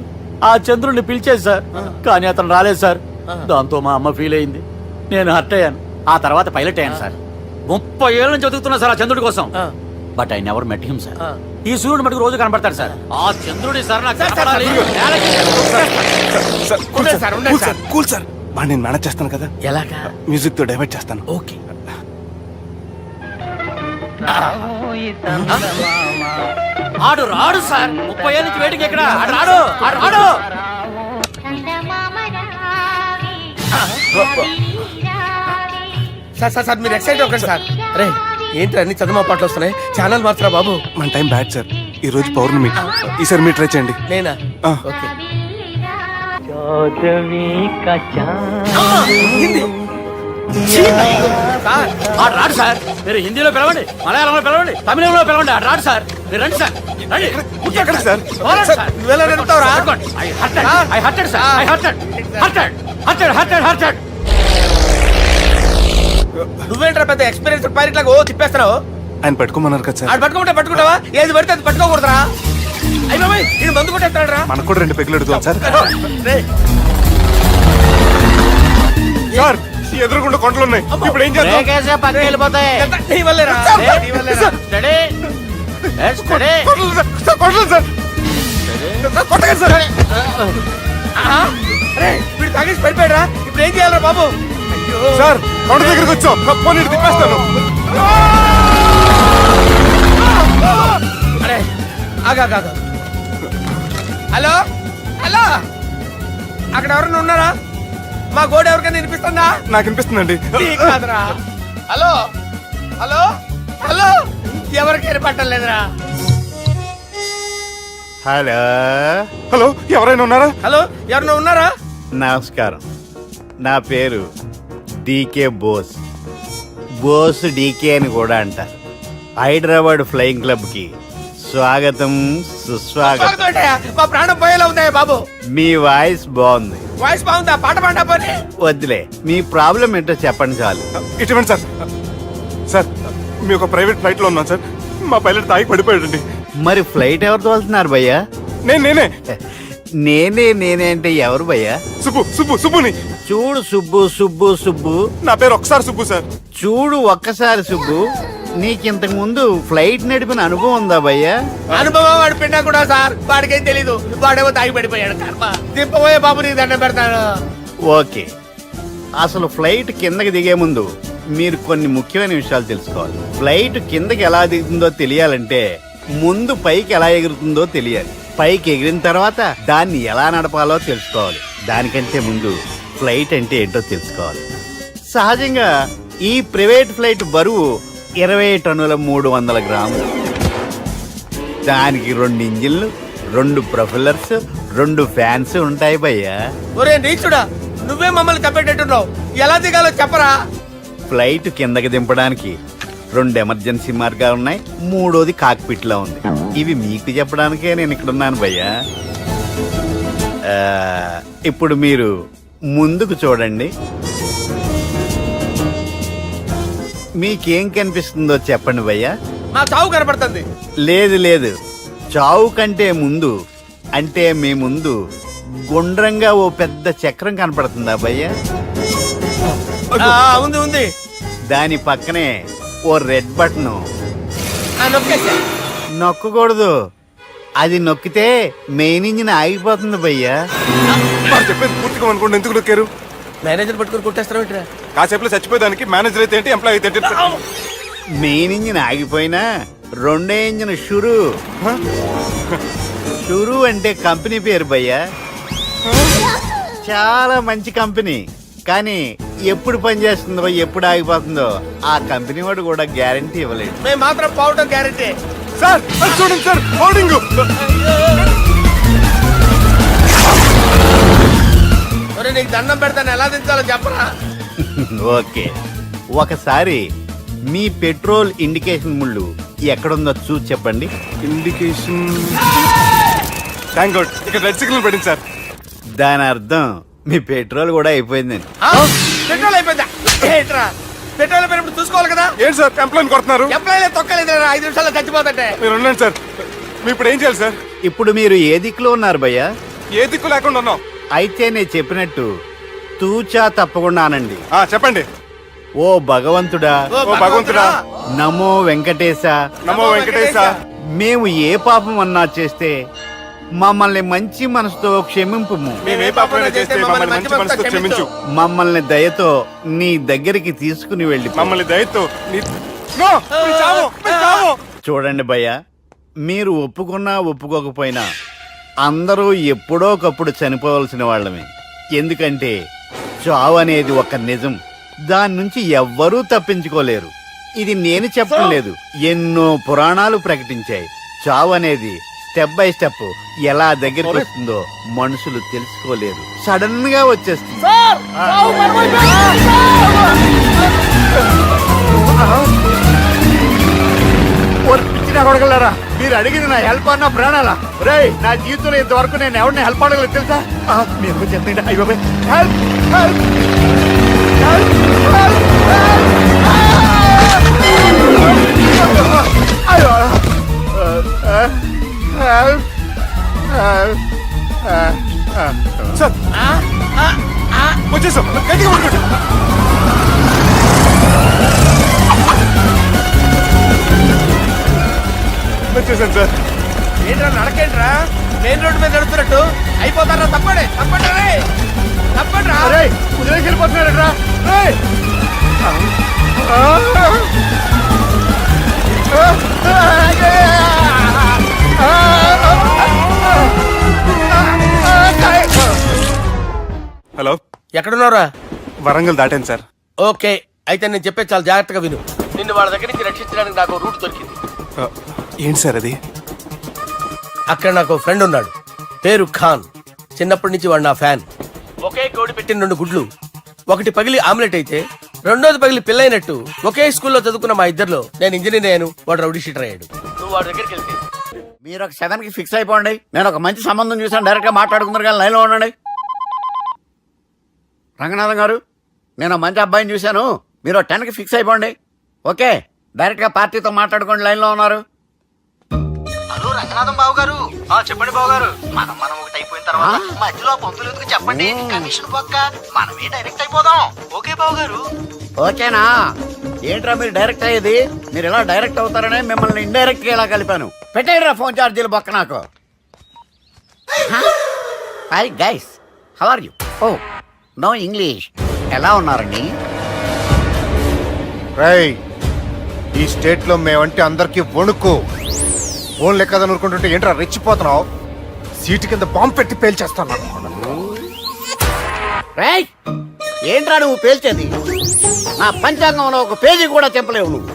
F: ఆ చంద్రుడిని పిలిచేది సార్, కానీ అతను రాలేదు సార్. దాంతో మా అమ్మ ఫీల్ అయింది, నేను హర్ట్ అయ్యాను. ఆ తర్వాత పైలట్ అయ్యాను సార్. 30 ఏళ్ళ నుంచి చదువుతున్నా సార్ ఆ చంద్రుడి కోసం. But I never met him sir. ఈ సూర్యుడు మటుకు రోజు కనపడతాడు సార్. ఆ చంద్రుడి సార్ నాకు కనపడాలి.
D: కూల్ సార్, బాగా నేను మేనేజ్ చేస్తాను కదా.
B: ఎలాగా?
D: మ్యూజిక్ తో డైవర్ట్ చేస్తాను.
B: ఓకే.
F: ఆడు రాడు సార్, 30 ఏళ్ళ నుంచి వేటికి ఎక్కడ ఆడు రాడు. ఆడు రాడు.
B: సార్ సార్ మీరు ఎక్సైట్ అవ్వకండి సార్. రే ఏంటి అన్ని చదువు పాటలు వస్తున్నాయి, ఛానల్ మార్చరా బాబు.
D: మన టైం బ్యాడ్ సార్, ఈ రోజు పౌర్ణమి. ఈసారి మీరు ట్రై చేయండి.
B: నేనా? ఓకే.
F: ఆడు రాడు సార్, మీరు హిందీలో పిలవండి, మలయాళంలో పిలవండి, తమిళంలో పిలవండి, ఆడు రాడు సార్. మీరు రండి సార్, రండి.
D: ఎక్కడ సార్?
B: నువ్వెలా నడుపుతావురా? నువ్వేంట్రా పెద్ద ఎక్స్పీరియన్స్ పైరెట్ లాగా ఓ తిప్పేస్తున్నావు?
D: ఆయన పట్టుకోమన్నారు కదా సార్.
B: ఆడు పట్టుకుంటే పట్టుకుంటావా? ఏది పడితే అది పట్టుకోకూడదురా? అయ్యి బాబాయ్, ఇది మందు కొట్టేస్తాడు రా.
D: మనకు కూడా 2 పెగ్గులు అడుగుతాం సార్. సార్ ఎదురుగుండా కొండలు ఉన్నాయి, ఇప్పుడు ఏం చేద్దాం?
F: పక్కకి వెళ్ళిపోతాయి.
B: నీ వల్లేరా? నీ వల్లేరా?
D: కొండలు సార్, కొట్టగా సార్.
B: అరే వీడు తాగేసి పడిపోయాడు రా. ఇప్పుడు ఏం చేయాలరా బాబు?
D: సార్ కొండ దగ్గరికి వచ్చాం, పోనీ తిప్పేస్తాను.
B: అరే ఆగా హలో హలో, అక్కడ ఎవరైనా ఉన్నారా? మా గోడ ఎవరికైనా వినిపిస్తుందా?
D: నాకు వినిపిస్తుందండి.
B: నీకు కాదురా. హలో హలో హలో, ఎవరికి వినపట్టలేదురా.
C: హలో
D: హలో, ఎవరైనా ఉన్నారా?
B: హలో, ఎవరైనా ఉన్నారా?
C: నమస్కారం, నా పేరు డీకే బోస్. బోస్ డీకే అని కూడా అంటారు. హైదరాబాద్ ఫ్లయింగ్ క్లబ్ కి స్వాగతం సుస్వాగతం.
B: బాగుంటాయా? మా ప్రాణం పోయేలా ఉందా బాబు?
C: మీ వాయిస్ బాగుంది.
B: వాయిస్ బాగుందా? పాట పాడా పోనీ.
C: వద్దులే, మీ ప్రాబ్లం ఏంటో చెప్పండి చాలు.
D: ఇటువంటి సార్, సార్ మీ ఒక ప్రైవేట్ ఫ్లైట్ లో ఉన్నాను సార్. మా పైలట్ తాగి పడిపోయాడండి.
C: మరి ఫ్లైట్ ఎవరు తోలుతున్నారు భయ్యా?
D: నేనే
C: నేనే అంటే ఎవరు భయ్యా?
D: సుబ్బుని.
C: చూడు సుబ్బు సుబ్బు సుబ్బు,
D: నా పేరు ఒకసారి సుబ్బు సార్.
C: చూడు ఒక్కసారి సుబ్బు, నీకింతకు ముందు ఫ్లైట్ నడిపిన అనుభవం ఉందా భయ్యా?
B: అనుభవం వాడి పిండా కూడా సార్, వాడికేం తెలీదు. వాడేమో తాగి పడిపోయాడు. కర్మ. దింపబోయే బాబు, నీకు దండం పెడతాను.
C: ఓకే, అసలు ఫ్లైట్ కిందకి దిగే ముందు మీరు కొన్ని ముఖ్యమైన విషయాలు తెలుసుకోవాలి. ఫ్లైట్ కిందకి ఎలా దిగుతుందో తెలియాలంటే ముందు పైకి ఎలా ఎగురుతుందో తెలియాలి. పైకి ఎగిరిన తర్వాత దాన్ని ఎలా నడపాలో తెలుసుకోవాలి. దానికంటే ముందు ఫ్లైట్ అంటే ఏంటో తెలుసుకోవాలి. సహజంగా ఈ ప్రైవేట్ ఫ్లైట్ బరువు 20 టన్నుల 300 గ్రాములు. దానికి 2 ఇంజిన్లు, 2 ప్రొఫెల్లర్స్, 2 ఫ్యాన్స్ ఉంటాయి భయ్యా.
B: ఒరే నీచుడా, నువ్వే మమ్మల్ని తప్పేటట్టున్నావు. ఎలా దిగాలో చెప్పరా?
C: ఫ్లైట్ కిందకి దింపడానికి 2 ఎమర్జెన్సీ మార్గాలు ఉన్నాయి. 3వది కాక్పిట్ లో ఉంది. ఇవి మీకు చెప్పడానికే నేను ఇక్కడ ఉన్నాను భయ్యా. ఇప్పుడు మీరు ముందుకు చూడండి. మీకేం కనిపిస్తుందో చెప్పండి భయ్యా.
B: మా చావు కనపడుతుంది.
C: లేదు, చావు కంటే ముందు అంటే మీ ముందు గుండ్రంగా ఓ పెద్ద చక్రం కనపడుతుందా భయ్యా?
B: ఉంది.
C: దాని పక్కనే ఓ రెడ్ బటన్.
B: నొక్కేసా.
C: నొక్కకూడదు, అది నొక్కితే మెయిన్ ఇంజిన్ ఆగిపోతుంది భయ్యా.
D: వాడు చెప్పేది పూర్తిగా అనుకోండి. ఎందుకు నొక్కారు?
B: మేనేజర్ పట్టుకుని కొట్టేస్తారా?
D: కాసేపులో చచ్చిపోయేదానికి మేనేజర్ అయితే ఏంటి, ఎంప్లాయ్ అయితే ఏంటి?
C: మెయిన్ ఇంజిన్ ఆగిపోయినా 2వ ఇంజిన్ షురు అంటే కంపెనీ పేరు భయ్యా. చాలా మంచి కంపెనీ, కానీ ఎప్పుడు పనిచేస్తుందో ఎప్పుడు ఆగిపోతుందో ఆ కంపెనీ వాడు కూడా గ్యారంటీ ఇవ్వలేదు.
B: మేము మాత్రం పోవటం గ్యారంటీ.
D: సార్ అది చూడండి సార్, హోర్డింగ్.
B: ఒరే నీకు దండం పెడతాను, ఎలా దించాలో చెప్పరా?
C: ఓకే, ఒకసారి మీ పెట్రోల్ ఇండికేషన్ ముళ్ళు ఎక్కడుందో చూసి చెప్పండి.
D: ఇండికేషన్. థ్యాంక్ గాడ్, ఇక్కడ రెడ్ సిగ్నల్ పడింది సార్.
C: దాని అర్థం మీ పెట్రోల్ కూడా అయిపోయిందని.
B: పెట్రోల్ అయిపోయిందా? ఏంట్రా, పెట్రోల్ అయిపోయినప్పుడు చూసుకోవాలి కదా.
D: ఏంటి సార్ ఎంప్లాయ్ కొడుతున్నారు?
B: ఎంప్లాయీ తొక్కలేదు, 5 నిమిషాల్లో చచ్చిపోతుంటే.
D: మీరు ఉండండి సార్. మీ ఇప్పుడు ఏం చేయాలి సార్?
C: ఇప్పుడు మీరు ఏ దిక్కులో ఉన్నారు భయ్యా?
D: ఏ దిక్కు లేకుండా ఉన్నాం.
C: అయితే నేను చెప్పినట్టు తూచా తప్పకుండా అనండి.
D: చెప్పండి.
C: ఓ భగవంతుడా,
B: ఓ
D: భగవంతుడా,
C: నమో వెంకటేశ,
D: నమో వెంకటేశ.
C: మేము ఏ పాపం అన్నా చేస్తే మమ్మల్ని మంచి మనసుతో క్షమింపు.
D: మేము ఏ పాపమైనా చేస్తే మమ్మల్ని మంచి మనసుతో క్షమించు.
C: మమ్మల్ని దయతో నీ దగ్గరికి తీసుకుని వెళ్ళి
D: మమ్మల్ని దయతో నో, మీరు చావు, మీరు చావు.
C: చూడండి భయ్యా, మీరు ఒప్పుకున్నా ఒప్పుకోకపోయినా అందరూ ఎప్పుడో ఒకప్పుడు చనిపోవలసిన వాళ్ళమే. ఎందుకంటే చావు అనేది ఒక నిజం, దాని నుంచి ఎవ్వరూ తప్పించుకోలేరు. ఇది నేను చెప్పడం లేదు, ఎన్నో పురాణాలు ప్రకటించాయి. చావు అనేది స్టెప్ బై స్టెప్ ఎలా దగ్గరికి వస్తుందో మనుషులు తెలుసుకోలేరు, సడన్ గా వచ్చేస్తుంది. కొడగలరా, మీరు అడిగింది నా హెల్ప్ అన్న ప్రాణాలా? రే, నా జీవితంలో ఇంతవరకు నేను ఎవరిని హెల్ప్ అడగలేదు తెలుసా? మీరు చెప్పండి. అయ్యో హెల్ప్ హెల్ప్
D: సార్ వచ్చేసాం, గట్టిగా పట్టుకోండి. వచ్చేసాను సార్.
B: ఏంట్రా నడకేంట్రా, మెయిన్ రోడ్డు మీద నడుస్తున్నట్టు అయిపోతారా? తప్పండి తప్పండి రే, తప్పండి రా.
C: కుదిరేకి వెళ్ళిపోతున్నారా?
D: హలో,
B: ఎక్కడున్నారా?
D: వరంగల్ దాటాను సార్.
B: ఓకే, అయితే నేను చెప్పే చాలా జాగ్రత్తగా విను. నిన్ను వాళ్ళ దగ్గర నుంచి రక్షించడానికి నాకు రూట్ దొరికింది.
D: ఏంటి సార్ అది?
B: అక్కడ నాకు ఫ్రెండ్ ఉన్నాడు, పేరు ఖాన్. చిన్నప్పటి నుంచి వాడు నా ఫ్యాన్. ఒకే కోడి పెట్టిన 2 గుడ్లు, ఒకటి పగిలి ఆమ్లెట్ అయితే రెండోది పగిలి పిల్లైనట్టు ఒకే స్కూల్లో చదువుకున్న మా ఇద్దరిలో నేను ఇంజనీర్ అయ్యాను, వాడు రౌడీ షీటర్ అయ్యాడు. నువ్వు వాడి దగ్గరికి వెళ్తే
C: మీరు ఒక 7కి ఫిక్స్ అయిపోండి. నేను ఒక మంచి సంబంధం చూసాను, డైరెక్ట్ గా మాట్లాడుకున్నారు కానీ లైన్లో ఉండండి. రంగనాథం గారు, నేను మంచి అబ్బాయిని చూశాను, మీరు 10కి ఫిక్స్ అయిపోండి. ఓకే, డైరెక్ట్ గా పార్టీతో మాట్లాడుకోండి, లైన్ లో ఉన్నారు.
J: హలో రంగనాథం బాబు గారు. చెప్పండి బాబు గారు. మనం ఒకటి అయిపోయిన తర్వాత మధ్యలో పంతులు ఎందుకు చెప్పండి, కమిషన్ పక్క మనమే డైరెక్ట్ అయిపోదాం. ఓకే బాబు గారు.
C: ఓకేనా? ఏంట్రా మీరు డైరెక్ట్ అయ్యేది? మీరు ఇలా డైరెక్ట్ అవుతారనే మిమ్మల్ని ఇండైరెక్ట్ గా ఇలా కలిపాను. పెట్టేయరా ఫోన్ ఛార్జీలు బొక్క నాకు. Hi guys, how are you? Oh no English. ఎలా ఉన్నారండి?
D: రై, ఈ స్టేట్ లో మేమంటే అందరికి వణుకు. ఫోన్ లెక్క అనుకుంటుంటే ఏంట్రా రెచ్చిపోతున్నావు? సీటు కింద బాంబు పెట్టి పేల్చేస్తాను.
C: రేయ్, ఏంట్రా నువ్వు పేల్చేది? నా పంచాంగంలో ఒక పేజీ కూడా చెప్పలేవు నువ్వు.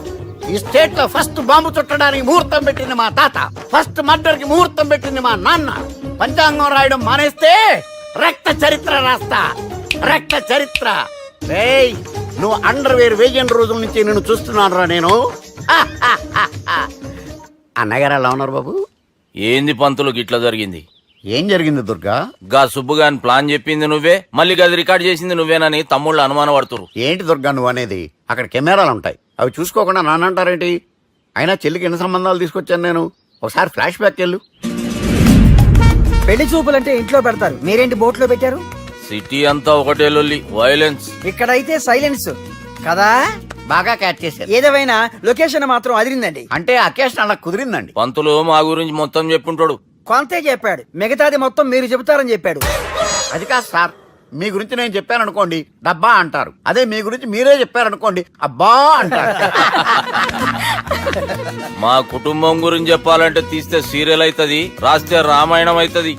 C: ఈ స్టేట్ లో ఫస్ట్ బాంబు చుట్టడానికి ముహూర్తం పెట్టింది మా తాత, ఫస్ట్ మర్డర్ కి ముహూర్తం పెట్టింది మా నాన్న. పంచాంగం రాయడం మానేస్తే రక్త చరిత్ర రాస్తా, రక్త చరిత్ర. రేయ్, నువ్వు అండర్వేర్ వేయని రోజుల నుంచి నేను చూస్తున్నాను రా నేను. అన్నగారు ఎలా ఉన్నారు బాబు?
G: ఏంది పంతులు గిట్లా జరిగింది?
C: ఏం జరిగింది దుర్గా?
G: గా సుబ్బుగాని ప్లాన్ చెప్పింది నువ్వే, మళ్ళీ గది రికార్డ్ చేసింది నువ్వేనని తమ్ముళ్ళు అనుమానం పడుతురు.
C: ఏంటి దుర్గా నువ్వు అనేది? అక్కడ కెమెరాలు ఉంటాయి, అవి చూసుకోకుండా నానంటారేంటి? అయినా చెల్లికి ఎన్ని సంబంధాలు తీసుకొచ్చాను నేను. ఒకసారి ఫ్లాష్ బ్యాక్ వెళ్ళు.
J: పెళ్లి చూపులంటే ఇంట్లో పెడతారు, మీరేంటి బోట్లో పెట్టారు?
G: సిటీ అంతా ఒకటే లొల్లి, వైలెన్స్.
J: ఇక్కడైతే సైలెన్స్ కదా.
C: బాగా క్యాచ్ చేశారు.
J: ఏదేమైనా లొకేషన్ మాత్రం అదిరిందండి.
C: అంటే అకేషన్ అలా కుదిరిందండి.
G: పంతులు మా గురించి మొత్తం చెప్పుంటాడు.
J: కొంతే చెప్పాడు, మిగతాది మొత్తం మీరు చెబుతారని చెప్పాడు.
C: అది కాదు సార్, మీ గురించి నేను చెప్పాను అనుకోండి డబ్బా అంటారు, అదే మీ గురించి మీరే చెప్పారనుకోండి అబ్బా అంటారు.
G: మా కుటుంబం గురించి చెప్పాలంటే తీస్తే సీరియల్ అవుతుంది, రాస్తే రామాయణం అవుతుంది.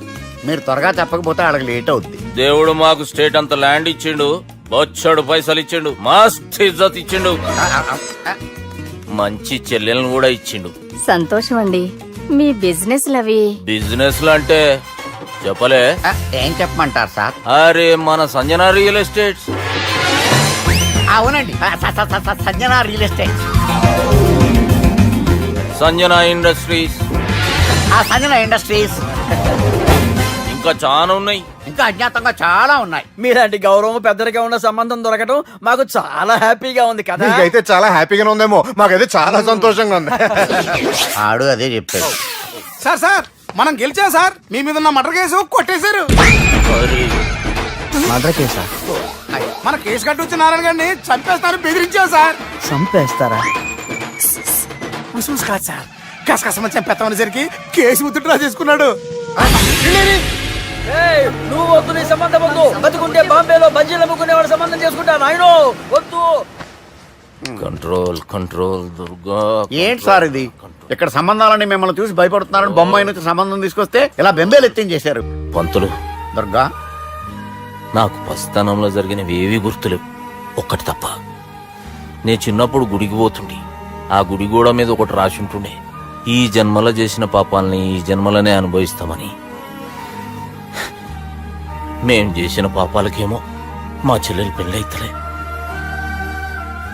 C: మీరు త్వరగా చెప్పకపోతే వాళ్ళకి లేట్ అవుద్ది.
G: దేవుడు మాకు స్టేట్ అంత ల్యాండ్ ఇచ్చిండు, బొచ్చడు పైసలు ఇచ్చిండు, మస్త్ ఇజ్జత్ ఇచ్చిండు, మంచి చెల్లెలను కూడా ఇచ్చిండు.
I: సంతోషం అండి. మీ బిజినెస్ లవి
G: బిజినెస్ అంటే చెప్పలే.
C: ఏం చెప్పమంటారు సార్?
G: అరే మన సంజన రియల్ ఎస్టేట్స్.
C: అవునండి, Sanjana real estate,
G: Sanjana industries,
C: Sanjana industries,
G: ఇంకా చాలా ఉన్నాయి.
C: ఇంకా అజ్ఞాతంగా చాలా ఉన్నాయి.
J: మీలాంటి గౌరవం పెద్దరిగా ఉన్న సంబంధం దొరకడం మాకు చాలా హ్యాపీగా ఉంది కదా.
D: మీకైతే చాలా హ్యాపీగానే ఉందేమో, మాకైతే చాలా సంతోషంగా ఉంది.
C: ఆడు అదే చెప్పాడు.
H: సార్ మనం గెలిచాం సార్. మీ మీద ఉన్న మర్డర్ కేసు కొట్టేశారు.
J: మర్డర్ కేసా?
H: మన కేసు కట్టి వచ్చిన నారాయణ గారిని చంపేస్తారు బెదిరించాం సార్.
J: చంపేస్తారా?
H: ఉసూస్ కాదు సార్, కసకసమని చంపేస్తామనేసరికి కేసు విత్డ్రా చేసుకున్నాడు.
J: నువ్వు వద్దు, నీ సంబంధం వద్దు. బతుకుంటే బాంబేలో బజ్జీలు అమ్ముకునే వాడు సంబంధం చేసుకుంటా. నాయనో వద్దు.
G: Control control Durga.
C: ఏంటి సార్ ఇది? ఇక్కడ సంబంధాలని మిమ్మల్ని చూసి భయపడుతున్నారని బొమ్మాయి నుంచి సంబంధం తీసుకొస్తే ఇలా బెంబేలు ఎత్తించేశారు.
G: పంతులు,
C: దుర్గా,
G: నాకు పసితనంలో జరిగినవి ఏవి గుర్తులేవు, ఒక్కటి తప్ప. నేను చిన్నప్పుడు గుడికి పోతుండే, ఆ గుడి గోడ మీద ఒకటి రాసి ఉంటుండే, ఈ జన్మలో చేసిన పాపాలని ఈ జన్మలనే అనుభవిస్తామని. మేం చేసిన పాపాలకేమో మా చెల్లెలు పెళ్ళైతలే.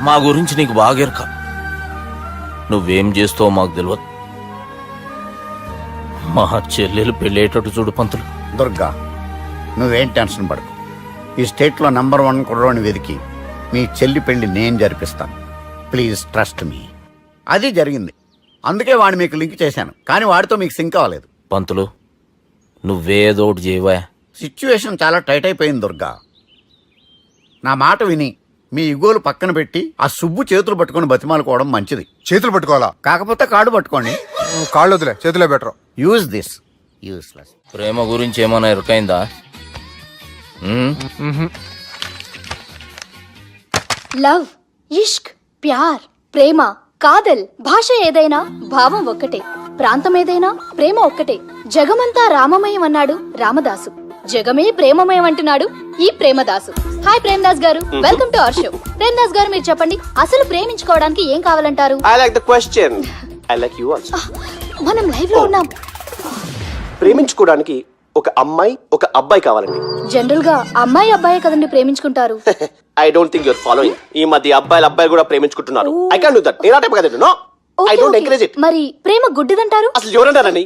G: మా గురించి నీకు బాగెరక, నువ్వేం చేస్తావో మాకు తెలియదు. మా చెల్లెలు పెళ్ళేటట్టు చూడు పంతులు.
C: దుర్గా, నువ్వేం టెన్షన్ పడకు. ఈ స్టేట్లో నంబర్ 1 కుర్రోని వెతికి మీ చెల్లి పెళ్లి నేను జరిపిస్తాను. Please trust me. అది జరిగింది, అందుకే వాడిని మీకు లింక్ చేశాను, కానీ వాడితో మీకు సింక్ అవ్వలేదు.
G: పంతులు, నువ్వేదోటి చేయవా.
C: సిచ్యువేషన్ చాలా టైట్ అయిపోయింది దుర్గా. నా మాట విని మీ ఇగోలు పక్కన పెట్టి ఆ సుబ్బు చేతులు పట్టుకొని బతిమాలుకోవడం మంచిది.
D: చేతులు పట్టుకోవాలా?
C: కాకపోతే కాడు పట్టుకోండి.
D: కాళ్ళు వదిలే, చేతులే బెటర్.
C: Use this. యూస్లెస్.
G: ప్రేమ గురించి ఏమైనా ఎరుకైందా?
I: లవ్, ఇష్క్, ప్యార్, ప్రేమ, కాదల్, భాష ఏదైనా భావం ఒక్కటే, ప్రాంతం ఏదైనా ప్రేమ ఒక్కటే. జగమంతా రామమయం అన్నాడు రామదాసు, జగమే ప్రేమమయం అంటున్నాడు ఈ ప్రేమదాసు. హాయ్ ప్రేమదాస్ గారు, welcome to our show. Premadasa గారు మీరు చెప్పండి, అసలు ప్రేమించుకోవడానికి ఏం కావాలంటారు?
J: I like the question. I like you also.
I: మనం లైవ్ లో ఉన్నాం.
J: ప్రేమించుకోవడానికి ఒక అమ్మాయి ఒక అబ్బాయి కావాలండి.
I: జనరల్ గా అమ్మాయి అబ్బాయి కదండి ప్రేమించుకుంటారు.
J: I don't think your following. ఈ మధ్య అబ్బాయిలు కూడా ప్రేమించుకుంటున్నారు. I can't do that. నేను ఆ టైప్ కదండి. No, I don't encourage it.
I: మరి ప్రేమ గుడ్డిదంటారు?
J: అసలు ఎవరన్నారండి?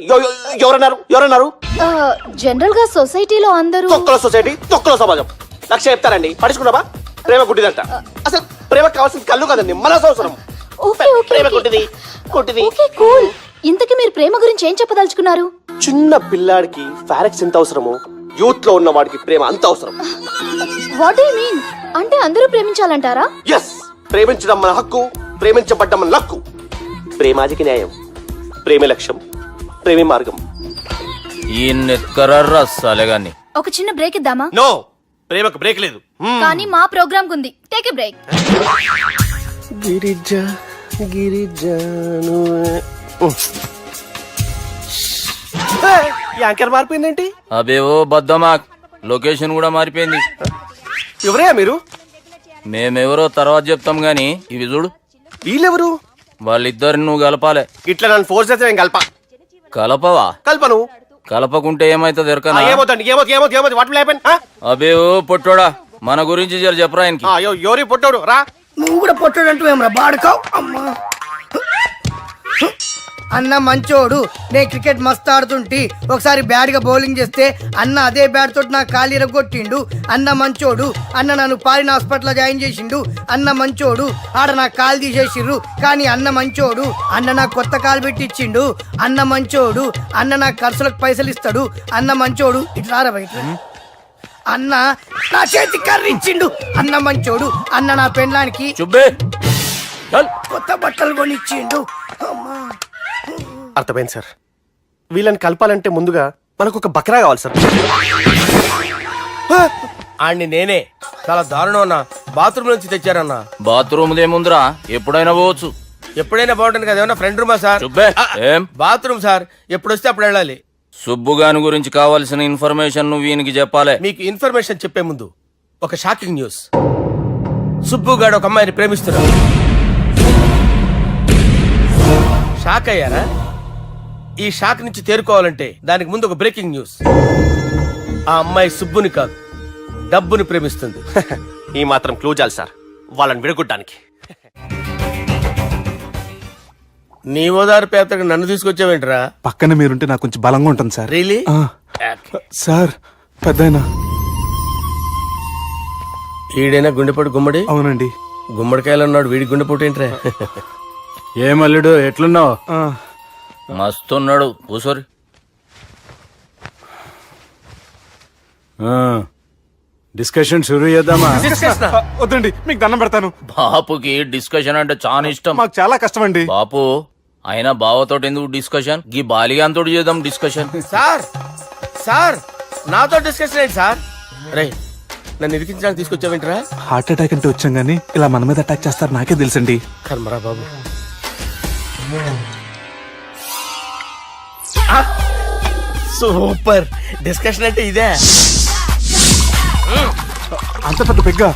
J: ఎవరన్నారు?
I: జనరల్ గా సొసైటీలో అందరూ
J: తొక్కల సొసైటీ, తొక్కల సమాజం లక్ష చెప్తారండి. పడుచుకున్నావా? ప్రేమ గుడ్డిదంట. అసలు ప్రేమ కావాల్సిన కళ్ళు కదండి, మనసు అవసరం.
I: ఓకే ఓకే
J: ప్రేమ గుడ్డిది.
I: Okay cool. ఇంతకీ మీరు ప్రేమ గురించి ఏం చెప్పదలుచుకున్నారు?
J: చిన్న పిల్లాడికి ఫారెక్స్ ఎంత అవసరమో యూత్ లో ఉన్న వాడికి ప్రేమ అంత అవసరం.
I: What do you mean? అంటే అందరూ ప్రేమించాలంటారా?
J: ఎస్, ప్రేమించడం మన హక్కు, ప్రేమించబడ్డం మన లక్కు. ప్రేమాజికి న్యాయం, ప్రేమ లక్ష్యం, ప్రేమే మార్గం.
G: ఈ నెత్కరర్రా సాలెగాన్ని.
I: ఒక చిన్న బ్రేక్ ఇద్దామా?
J: నో, ప్రేమకు బ్రేక్ లేదు.
I: కానీ మా ప్రోగ్రామ్ కుంది. Take a break.
B: Girija
J: anchor మారిపోయిందేంటి?
G: అబే ఓ బద్దమాక్, లొకేషన్ కూడా మారిపోయింది.
J: ఎవరయ్యా మీరు?
G: మేమెవరో తర్వాత చెప్తాం గాని ఇవి చూడు.
J: వీళ్ళెవరు?
G: వాళ్ళిద్దరిని నువ్వు కలపాలే.
J: ఇట్లా నన్ను ఫోర్స్ చేస్తే నేను
G: కలపవా?
J: కల్పను.
G: కలపకుంటే ఏమైతుంది ఎరకనా?
J: ఏమవుతుంది? What will happen?
G: అబే ఓ పొట్టోడా, మన గురించి జర చెప్పరా ఆయనకి.
J: ఎవరి పొట్టాడు రా.
H: నువ్వు కూడా పొట్టాడంటూ ఏమరా బాడుకావు? అమ్మా అన్న మంచోడు. నేను క్రికెట్ మస్తు ఆడుతుంటి. ఒకసారి బ్యాట్ గా బౌలింగ్ చేస్తే అన్న అదే బ్యాట్ తోటి నా కాలు ఇరగొట్టిండు. అన్న మంచోడు. అన్న నన్ను పాలిన హాస్పిటల్ జాయిన్ చేసిండు. అన్న మంచోడు. ఆడ నా కాలు తీసేసిర్రు కానీ అన్న మంచోడు. అన్న నాకు కొత్త కాలు పెట్టిచ్చిండు. అన్న మంచోడు. అన్న నాకు ఖర్చులకు పైసలు ఇస్తాడు. అన్న మంచోడు. ఇట్లా రా బయట. అన్న నా చేతి కర్రీ ఇచ్చిండు. అన్న మంచోడు. అన్న నా పెళ్ళానికి
G: చుబ్బే
H: కొత్త బట్టలు కొనిచ్చిండు. అమ్మా
J: అర్థమైంది సార్. వీళ్ళని కలపాలంటే ముందుగా మనకు ఒక బక్రా కావాలి సార్.
B: ఆడిని నేనే చాలా దారుణం అన్నా. బాత్రూమ్ నుంచి తెచ్చారన్నా.
G: బాత్రూమ్ దేముందిరా, ఎప్పుడైనా పోవచ్చు.
B: ఎప్పుడైనా బాగుంటుంది కదా. ఏమన్నా ఫ్రెండ్ రూమా సార్?
G: చుబ్బే ఏం
B: బాత్రూమ్ సార్, ఎప్పుడు వస్తే అప్పుడు వెళ్ళాలి.
G: సుబ్బుగాని గురించి కావాల్సిన ఇన్ఫర్మేషన్ నువ్వు వీనికి చెప్పాలే.
B: మీకు ఇన్ఫర్మేషన్ చెప్పే ముందు ఒక షాకింగ్ న్యూస్. సుబ్బుగాడు ఒక అమ్మాయిని ప్రేమిస్తున్నాడు. షాక్ అయ్యారా? ఈ షాక్ నుంచి తేరుకోవాలంటే దానికి ముందు ఒక బ్రేకింగ్ న్యూస్. ఆ అమ్మాయి సుబ్బుని కాదు, డబ్బుని ప్రేమిస్తుంది.
J: ఈ మాత్రం క్లూ చాలు సార్ వాళ్ళని విడగొట్టడానికి.
B: నీ ఓదారు పేదకు నన్ను తీసుకొచ్చావేంట్రా?
D: పక్కన మీరుంటే నాకు కొంచెం బలంగా ఉంటుంది సార్.
B: రియలీ?
D: సార్ పెద్దయినా.
B: ఈడైనా గుండెపోటు గుమ్మడి?
D: అవునండి.
B: గుమ్మడికాయలు ఉన్నాడు, వీడి గుండెపోటు ఏంట్రా?
F: ఏమల్లుడు ఎట్లున్నావు?
G: మస్తున్నాడు కూసోరి.
F: డిస్కషన్ షురూ చేద్దామా?
D: వద్దండి, మీకు దండం పెడతాను.
G: బాపుకి డిస్కషన్ అంటే చాలా ఇష్టం.
D: మాకు చాలా కష్టం అండి.
G: బాపు అయినా బావతోటి ఎందుకు డిస్కషన్? గీ బాలిగాంతో చేద్దాం డిస్కషన్.
B: సార్ సార్ నాతో డిస్కషన్ ఏంటి సార్? రే, నన్ను ఇరికించడానికి తీసుకొచ్చావేంట్రా?
D: హార్ట్ అటాక్ అంటే వచ్చాం గానీ ఇలా మన మీద అటాక్ చేస్తారు నాకే తెలుసండి.
B: కర్మరా బాబు. సూపర్ డిస్కషన్ అంటే ఇదే.
D: అంత పెద్ద పెగ్గా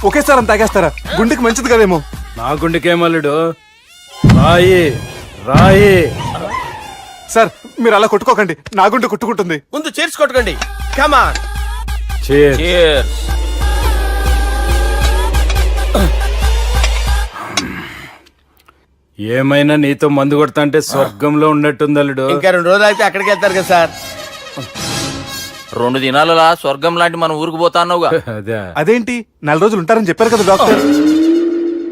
D: ఒకేసారి అంత తాగేస్తారా? గుండెకి మంచిది కదేమో.
F: నా గుండెకేమల్లుడు రాయి రాయి.
D: సార్ మీరు అలా కొట్టుకోకండి, నా గుండె కొట్టుకుంటుంది.
B: ముందు చేర్చుకొట్టుకోండి. కమాన్.
G: Cheers.
F: ఏమైనా నీతో మందు కొడతా అంటే స్వర్గంలో ఉన్నట్టుంది అల్లుడు.
B: ఇంకా 2 రోజులు అయితే అక్కడికి వెళ్తారు కదా సార్.
G: 2 దినాలలా స్వర్గం లాంటి మన ఊరికి పోతాన్నావుగా.
F: అదే
D: అదేంటి 4 రోజులు ఉంటారని చెప్పారు కదా డాక్టర్.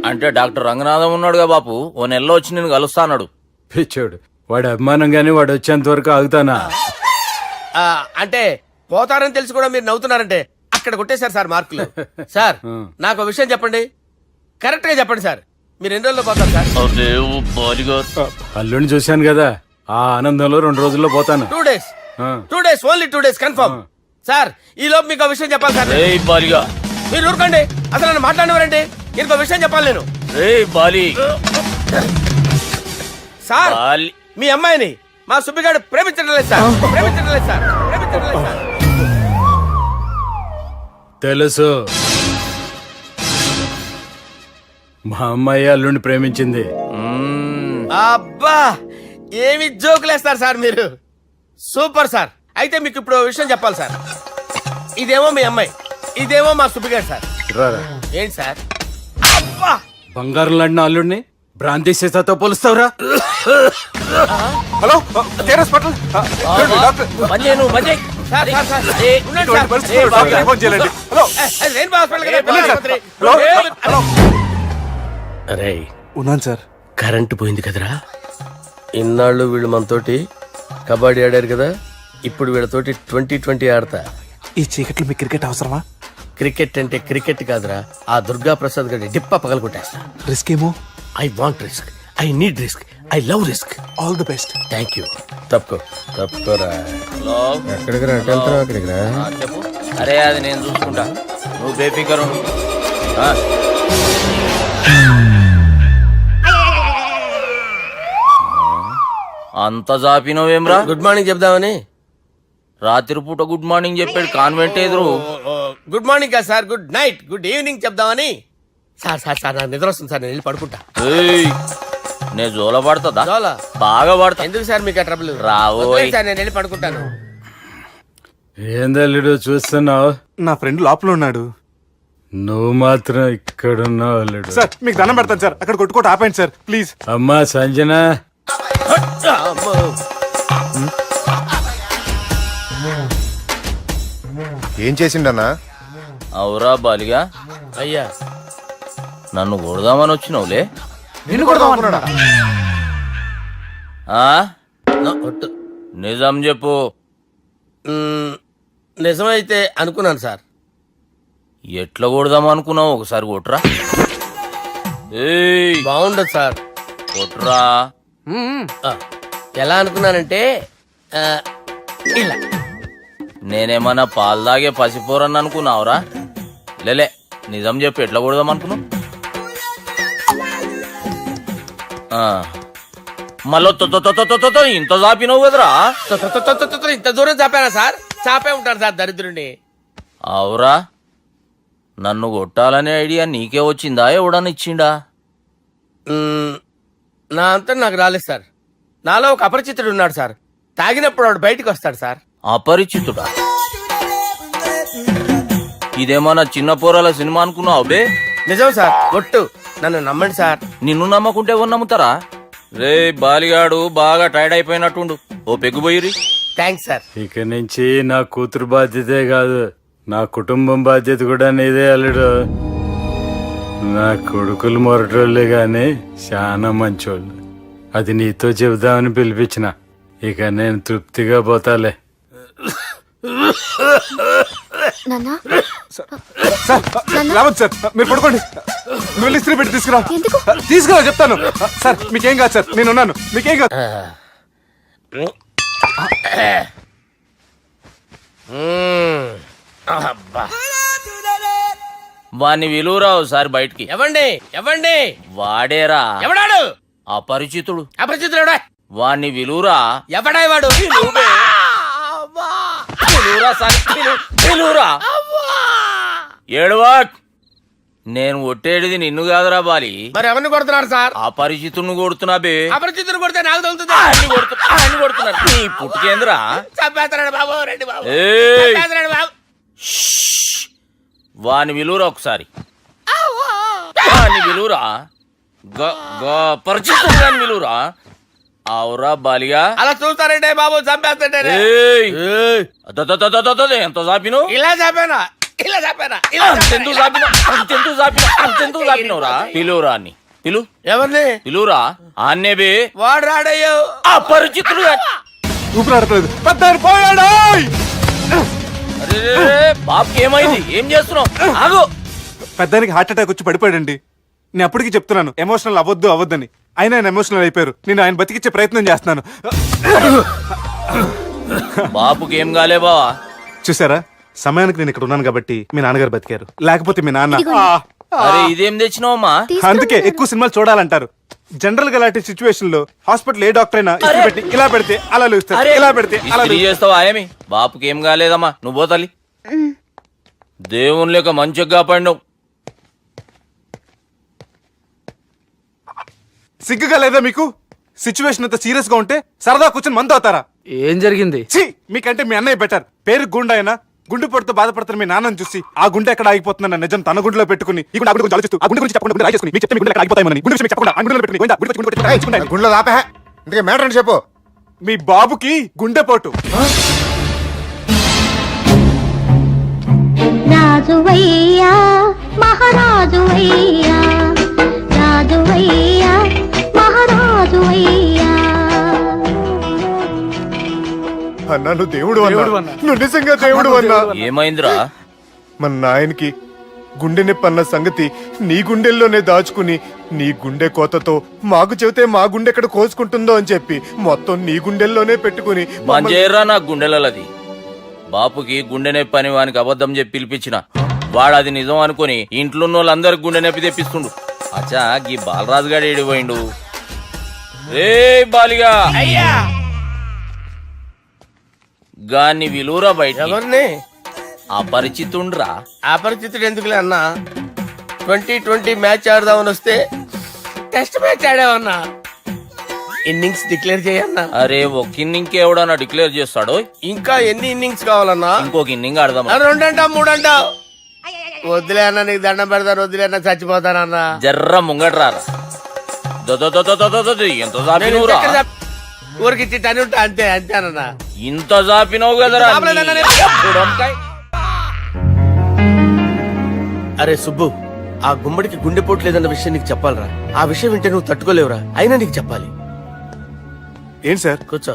G: అంటే డాక్టర్ రంగనాథం ఉన్నాడుగా బాపు, ఓ నెలలో వచ్చి నేను కలుస్తాన్నాడు.
F: పిచ్చోడు, వాడి అభిమానం గాని వాడు వచ్చేంత వరకు ఆగుతానా?
B: అంటే పోతారని తెలిసి కూడా మీరు నవ్వుతున్నారంటే అక్కడ కొట్టేశారు సార్ మార్కులు. సార్ నాకు ఒక విషయం చెప్పండి, కరెక్ట్ గా చెప్పండి సార్. మీరు ఎన్ని రోజుల్లో పోతారు సార్?
F: అల్లుడిని చూశాను కదా, ఆ ఆనందంలో 2 రోజుల్లో పోతాను.
B: 2 days. 2 days, only 2 days confirm. Sir ఈ లోపు మీకు విషయం చెప్పాలి సార్. మీరు ఊరుకోండి, అసలు నన్ను మాట్లాడినవారండి. ఇంకో విషయం చెప్పాలి నేను. సార్ మీ అమ్మాయిని మా సుబ్బిగాడు ప్రేమించడం లేదు సార్. ప్రేమించడం లేదు సార్. ప్రేమించడం లేదు సార్.
F: తెలుసు. మా అమ్మాయి అల్లుడిని ప్రేమించింది.
B: అబ్బా ఏమి జోకులేస్తారు సార్ మీరు. Super sir. అయితే మీకు ఇప్పుడు ఓ విషయం చెప్పాలి సార్. ఇదేమో మీ అమ్మాయి, ఇదేమో మా సుబ్బిగారు సార్. ఏంటి సార్? అబ్బా
F: బంగారం లాంటి నా అల్లుడిని భ్రాంతి సీతాతో పోలుస్తావురా?
D: హలో కేర్ హాస్పిటల్ డాక్టర్
B: మంజేను మంజే సార్ సార్ సార్ ఉండండి సార్.
D: పరిస్థితుల్లో డాక్టర్ని ఫోన్ చేయాలండి. హలో
B: రెయిన్బో హాస్పిటల్ కదా,
D: వెళ్ళండి సార్.
B: ఆసుపత్రి.
D: హలో హలో
B: అరే
D: ఉన్నాను సార్.
B: కరెంటు పోయింది కదరా. ఇన్నాళ్ళు వీళ్ళు మనతోటి కబడ్డీ ఆడారు కదా, ఇప్పుడు వీళ్ళతోటి 2020 ఆడతా.
D: ఈ చీకట్లో మీకు క్రికెట్ అవసరమా?
B: క్రికెట్ అంటే క్రికెట్ కాదురా, ఆ దుర్గా ప్రసాద్ గారి డిప్ప పగలగొట్టేస్తా.
D: రిస్క్ ఏమో.
B: I want risk, I need risk, I love risk.
D: All the best.
B: Thank you. తప్పుకోరా.
G: హలో
B: ఎక్కడికి రా? అక్కడికి రా.
G: చెప్పు. అరే అది నేను చూసుకుంటా, నువ్వు బేఫికర్ ఉండు. అంత జాపినవేమ్రా?
B: గుడ్ మార్నింగ్ చెప్దామని.
G: రాత్రి పూట గుడ్ మార్నింగ్ చెప్పాడు కాన్వెంట్ ఎదురు.
B: గుడ్ మార్నింగ్ కాదు sir, good night, good evening చెప్దామని. సార్ సార్ సార్ నాకు నిద్ర వస్తుంది సార్, నేను వెళ్ళి పడుకుంటా.
G: ఏయ్, నే జోల పడుతుందా?
B: జోలా?
G: బాగా పడతా.
B: ఎందుకు సార్ మీకు ఆ ట్రబుల్?
G: రావోయ్.
B: వదిలేయ్ సార్, నేను వెళ్ళి పడుకుంటాను.
F: ఏందల్లుడు చూస్తున్నావు?
D: నా ఫ్రెండ్ లోపల ఉన్నాడు.
F: నువ్వు మాత్రం ఇక్కడున్నావు అల్లుడు.
D: సార్ మీకు దండం పెడతాను సార్, అక్కడ కొట్టుకోట ఆపండి సార్ ప్లీజ్.
F: అమ్మా సంజన,
B: అమ్మో.
E: ఏం చేసిండన్నా?
G: అవురా బాలిగా,
B: అయ్యా
G: నన్ను కొడదామని వచ్చినావులే.
D: నిన్ను కొడదామన్నాడా?
G: ఆ?
B: ఒట్టు.
G: నిజం చెప్పు.
B: నిజమైతే అనుకున్నాను సార్.
G: ఎట్లా కొడదాం అనుకున్నావు? ఒకసారి కొట్రా. ఏయ్,
B: బాగుండదు సార్.
G: కొట్రా.
B: ఆ, ఎలా అనుకున్నానంటే ఆ, ఇలా.
G: నేనేమన్నా పాలు తాగే పసిపోరని అనుకున్నావురా? లేలే, నిజం చెప్పు, ఎట్లా కొడదాం అనుకున్నావు? మళ్ళీ ఇంత చాపినవు కదరా?
B: ఇంత దూరం చాపానా సార్? చాపే ఉంటాను సార్ దరిద్రుడిని.
G: అవురా, నన్ను కొట్టాలనే ఐడియా నీకే వచ్చిందా? ఎవడన్నా ఇచ్చిండా?
B: నా అంతా నాకు రాలేదు సార్. నాలో ఒక అపరిచితుడు ఉన్నాడు సార్. తాగినప్పుడు వాడు బయటికి వస్తాడు సార్.
G: అపరిచితుడా? ఇదేమన్నా చిన్న పోరాల సినిమా అనుకున్నావు బే?
B: నిజం సార్, ఒట్టు. నన్ను నమ్మండి సార్.
G: నిన్ను నమ్మకుంటే ఎవరు నమ్ముతారా? రే బాలిగాడు బాగా టైర్డ్ అయిపోయినట్టుండు, ఓ పెగ్గుబోయిరి.
B: Thanks sir.
F: ఇక నుంచి నా కూతురు బాధ్యతే కాదు, నా కుటుంబం బాధ్యత కూడా నీదే అల్లుడు. నా కొడుకులు మొరటోళ్ళే గాని చాలా మంచోళ్ళు. అది నీతో చెబుదామని పిలిపించిన. ఇక నేను తృప్తిగా పోతాలే.
I: నాన్నా
D: సార్ రావద్దు సార్, మీరు పడుకోండి. నువ్వు వెళ్ళి ఇస్త్రీ పెట్టి తీసుకురా.
I: ఎందుకు?
D: తీసుకురా చెప్తాను. సార్ మీకేం కాదు సార్, నేను ఉన్నాను, మీకేం కాదు.
B: అబ్బా.
G: వాణ్ణి విలువరావు సార్ బయటికి.
B: ఎవండి ఎవండి?
G: వాడేరా
B: ఎవడాడు?
G: అపరిచితుడు.
B: అపరిచితుడు ఎవడా?
G: వాణ్ణి విలువరా.
B: ఎవడా వాడు?
G: విలువరా సార్, విలువరా. ఏడవా, నేను కొట్టేడిది నిన్ను కాదురా బాలి.
B: మరి ఎవరిని కొడుతున్నారు సార్?
G: అపరిచితుడిని కొడుతున్నా బే.
B: అపరిచితుడు కొడితే నాకు తగులుతుంది.
G: అన్ని కొడుతున్నారు. నీ పుట్టుకేంద్రా?
B: చంపేస్తున్నాడు బాబు, రండి బాబు.
G: ఏయ్,
B: చంపేస్తున్నాడు బాబు.
G: వాని విలువరా ఒకసారి. వాని విలువరా. పరిచితుడు గాని విలువరా. అవురా బాలిగా.
B: అలా చూస్తారంటే బాబు, చంపేస్తాడే.
G: ఎంత చాపిను?
B: ఇలా చంపానా? ఇలా చంపానా?
G: అంతెందుకు చాపిన? అంతెందుకు చాపిన? అంతెందుకు చాపినవురా? పిలువురా అని. పిలు.
B: ఎవరిని?
G: పిలువురా. ఆన్నే బే.
B: వాడు రాడయ్యో.
G: అపరిచితుడు గాని.
D: ఊపిరాడట్లేదు. పెద్ద పోయాడు.
G: అరే బాబుకి ఏమైంది? ఏం చేస్తున్నావు? ఆగు.
D: పెద్దానికి హార్ట్ అటాక్ వచ్చి పడిపోయాడండి. నేను అప్పటికి చెప్తున్నాను ఎమోషనల్ అవ్వద్దని. అయినా ఆయన ఎమోషనల్ అయిపోయారు. నేను ఆయన బతికిచ్చే ప్రయత్నం చేస్తున్నాను.
G: బాబుకి ఏం కాలే బావా?
D: చూసారా, సమయానికి నేను ఇక్కడ ఉన్నాను కాబట్టి మీ నాన్నగారు బతికారు. లేకపోతే మీ నాన్న.
G: అరే ఇదేం తెచ్చినావమ్మా?
D: అందుకే ఎక్కువ సినిమాలు చూడాలంటారు. జనరల్ గా అలాంటి సిచ్యువేషన్ లో హాస్పిటల్ ఏ డాక్టర్ అయినా ఇస్త్రీ పెట్టి ఇలా పెడితే అలా లూస్తారు, ఇలా పెడితే అలా
G: ఇస్త్రీ చేస్తావా ఏమి? బాపుకి ఏం కాలేదమ్మా, నువ్వు పోతల్లి. దేవుని లేక మంచిగా కాపాడినావు.
D: సిగ్గుగా లేదా మీకు? సిచ్యువేషన్ అంత సీరియస్ గా ఉంటే సరదా కూర్చొని మందు అవుతారా?
F: ఏం జరిగింది?
D: ఛీ, మీకంటే మీ అన్నయ్య బెటర్. పేరు గుండె అయినా గుండె పొడితో బాధపడుతున్న మీ నాన్నని చూసి ఆ గుండె ఎక్కడ ఆగిపోతుందన్న నిజం తన గుండెలో పెట్టుకుని ఈ గుండె ఆ గుండె గురించి ఆలోచిస్తూ ఆ గుండె గురించి చెప్పకుండా రాయి చేసుకుని మీకు చెప్తే మీ గుండె ఎక్కడ ఆగిపోతాయని గుండె విషయం చెప్పకుండా ఆ గుండెలో పెట్టుకుని గోవిందా, గుండె గుండె రాయించుకుంటాను.
E: గుండెలో దాపే ఇంతకీ మ్యాటర్ అని చెప్పు.
D: మీ బాబుకి గుండెపోటు.
I: రాజువయ్యా మహారాజువయ్యా, రాజువయ్యా మహారాజువయ్యా.
E: అన్నా నువ్వు దేవుడు అన్నా, నువ్వు నిజంగా దేవుడు అన్నా.
G: ఏమైందిరా?
E: మన నాయనకి గుండె నొప్పి అన్న సంగతి నీ గుండెల్లోనే దాచుకుని నీ గుండె కోతతో మాకు చెబితే మా గుండె ఎక్కడ కోసుకుంటుందో అని చెప్పి మొత్తం నీ గుండెల్లోనే పెట్టుకుని
G: మంజేరా నా గుండెలది. బాపుకి గుండె నొప్పి అని వానికి అబద్ధం చెప్పి పిలిపించిన వాడు అది నిజం అనుకుని ఇంట్లో ఉన్న వాళ్ళందరికి గుండె నొప్పి తెప్పిస్తుండు. అచ్చా గీ బాలరాజు గారు ఏడిపోయిండు. రే బాలిగా
B: అయ్యా
G: గాన్ని విలువరా బయట.
B: ఎవరిని?
G: అపరిచితుండ్రా.
B: అపరిచితుడు ఎందుకులే అన్నా. 2020 మ్యాచ్ ఆడదామని వస్తే టెస్ట్ మ్యాచ్ ఆడావన్నా. ఇన్నింగ్స్ డిక్లేర్ చేయన్నా.
G: అరే ఒక ఇన్నింగ్ ఎవడన్నా డిక్లేర్ చేస్తాడో?
B: ఇంకా ఎన్ని ఇన్నింగ్స్ కావాలన్నా?
G: ఇంకొక ఇన్నింగ్ ఆడదాం.
B: 2 అంటావు 3 అంటావు. వద్దులే అన్న, నీకు దండం పెడతాను. వద్దులే అన్న, చచ్చిపోతానన్నా.
G: జర్ర ముంగట్రా. ఎంత జాపినవురా?
B: ఊరికి తని ఉంటా అంతే అంతేనన్నా.
G: ఇంత జాపినవు కదరా.
B: అరే సుబ్బు, ఆ గుమ్మడికి గుండెపోటు లేదన్న విషయం నీకు చెప్పాలరా. ఆ విషయం వింటే నువ్వు తట్టుకోలేవురా. అయినా నీకు చెప్పాలి.
D: ఏంటి సార్
B: కూర్చో.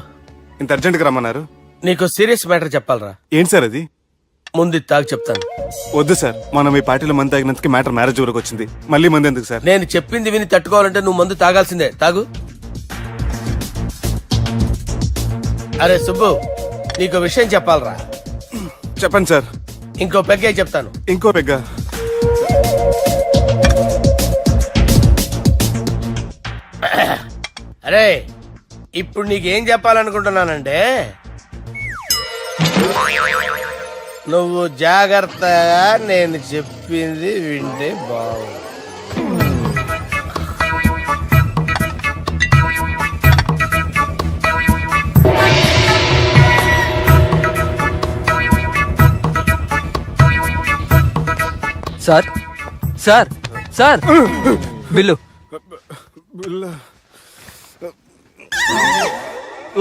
D: ఇంత అర్జెంట్ గా రమ్మన్నారు?
B: నీకు సీరియస్ మ్యాటర్ చెప్పాలరా.
D: ఏంటి సార్ అది?
B: ముందు తాగు చెప్తాను.
D: వద్దు సార్, మనం ఈ పార్టీలో మంది తాగినందుకు మ్యాటర్ మ్యారేజ్ వరకు వచ్చింది. మళ్ళీ మంది ఎందుకు సార్?
B: నేను చెప్పింది విని తట్టుకోవాలంటే నువ్వు మందు తాగాల్సిందే. తాగు. అరే సుబ్బు, నీకు విషయం చెప్పాలరా.
D: చెప్పండి సార్.
B: ఇంకో పెగ్గే చెప్తాను.
D: ఇంకో పెగ్గా?
B: అరే ఇప్పుడు నీకేం చెప్పాలనుకుంటున్నానంటే, నువ్వు జాగ్రత్తగా నేను చెప్పింది వింటే బాగు.
F: Sir sir sir bill.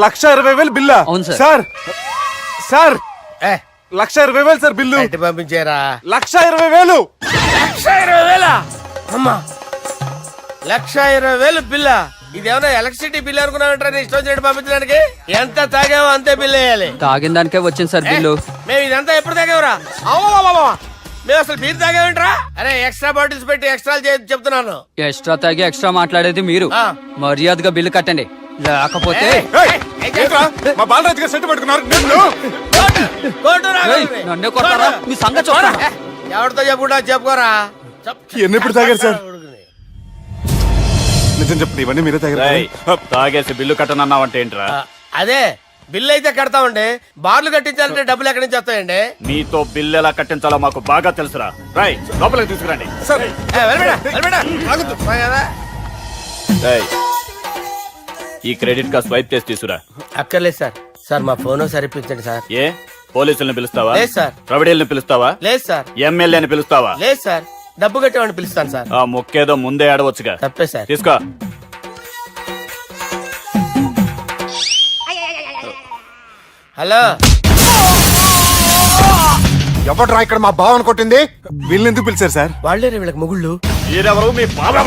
D: 1,20,000 బిల్లా?
F: అవును సార్.
D: సార్ సార్
B: ఏ
D: 1,20,000 సార్ బిల్లు.
B: బయట పంపించారా?
D: 1,20,000.
B: 1,20,000 అమ్మా, 1,20,000 బిల్ల. ఇదేమన్నా ఎలక్ట్రిసిటీ బిల్ అనుకున్నామంటారా? నీ ఇష్టం వచ్చినట్టు పంపించడానికి. ఎంత తాగామో అంతే బిల్ వేయాలి.
F: తాగిన దానికే వచ్చింది సార్ బిల్లు.
B: మేము ఇదంతా ఎప్పుడు తాగేవరా? మేము అసలు బీర్ తాగేమంటారా? అరే ఎక్స్ట్రా బాటిల్స్ పెట్టి ఎక్స్ట్రా చెప్తున్నాను.
F: ఎక్స్ట్రా తాగి ఎక్స్ట్రా మాట్లాడేది మీరు.
B: ఆ.
F: మర్యాదగా బిల్లు కట్టండి, లేకపోతే
D: ఏంట్రా, మా బాలరాజు గారు సెట్ పట్టుకున్నారు.
F: నన్నే కొడతారా? మీ సంగతి చూస్తారా?
B: ఎవరితో చెప్పుకుంటా చెప్పుకోరా.
D: ఎన్నెప్పుడు తాగారు సార్? నిజం చెప్పండి, ఇవన్నీ మీరే తాగారు.
F: తాగేసి బిల్లు కట్టనన్నావంటే ఏంట్రా?
B: అదే బిల్లు అయితే కడతామండి. బార్లు కట్టించాలంటే డబ్బులు ఎక్కడి నుంచి వస్తాయండి?
F: మీతో బిల్లు ఎలా కట్టించాలో మాకు బాగా తెలుసురా. రై లోపలికి తీసుకురండి. ఈ క్రెడిట్ కార్డ్ స్వైప్ చేసి తీసుకురా.
B: అక్కర్లేదు సార్. సార్ మా ఫోన్ సరిపించండి సార్.
F: ఏ పోలీసుల్ని పిలుస్తావా?
B: లేదు సార్.
F: రౌడీల్ని పిలుస్తావా?
B: లేదు సార్.
F: ఎమ్మెల్యేని పిలుస్తావా?
B: లేదు సార్. డబ్బు కట్టేవాడిని పిలుస్తాను సార్.
F: ఆ ముక్కేదో ముందే ఆడవచ్చుగా.
B: తప్పే సార్.
F: తీసుకో.
B: హలో,
E: ఎవడ్రా ఇక్కడ మా బావని కొట్టింది?
D: వీళ్ళని ఎందుకు పిలిచారు సార్?
B: వాళ్ళే వీళ్ళకి మొగుళ్ళు.
F: మీరెవరు? మీ బాబా.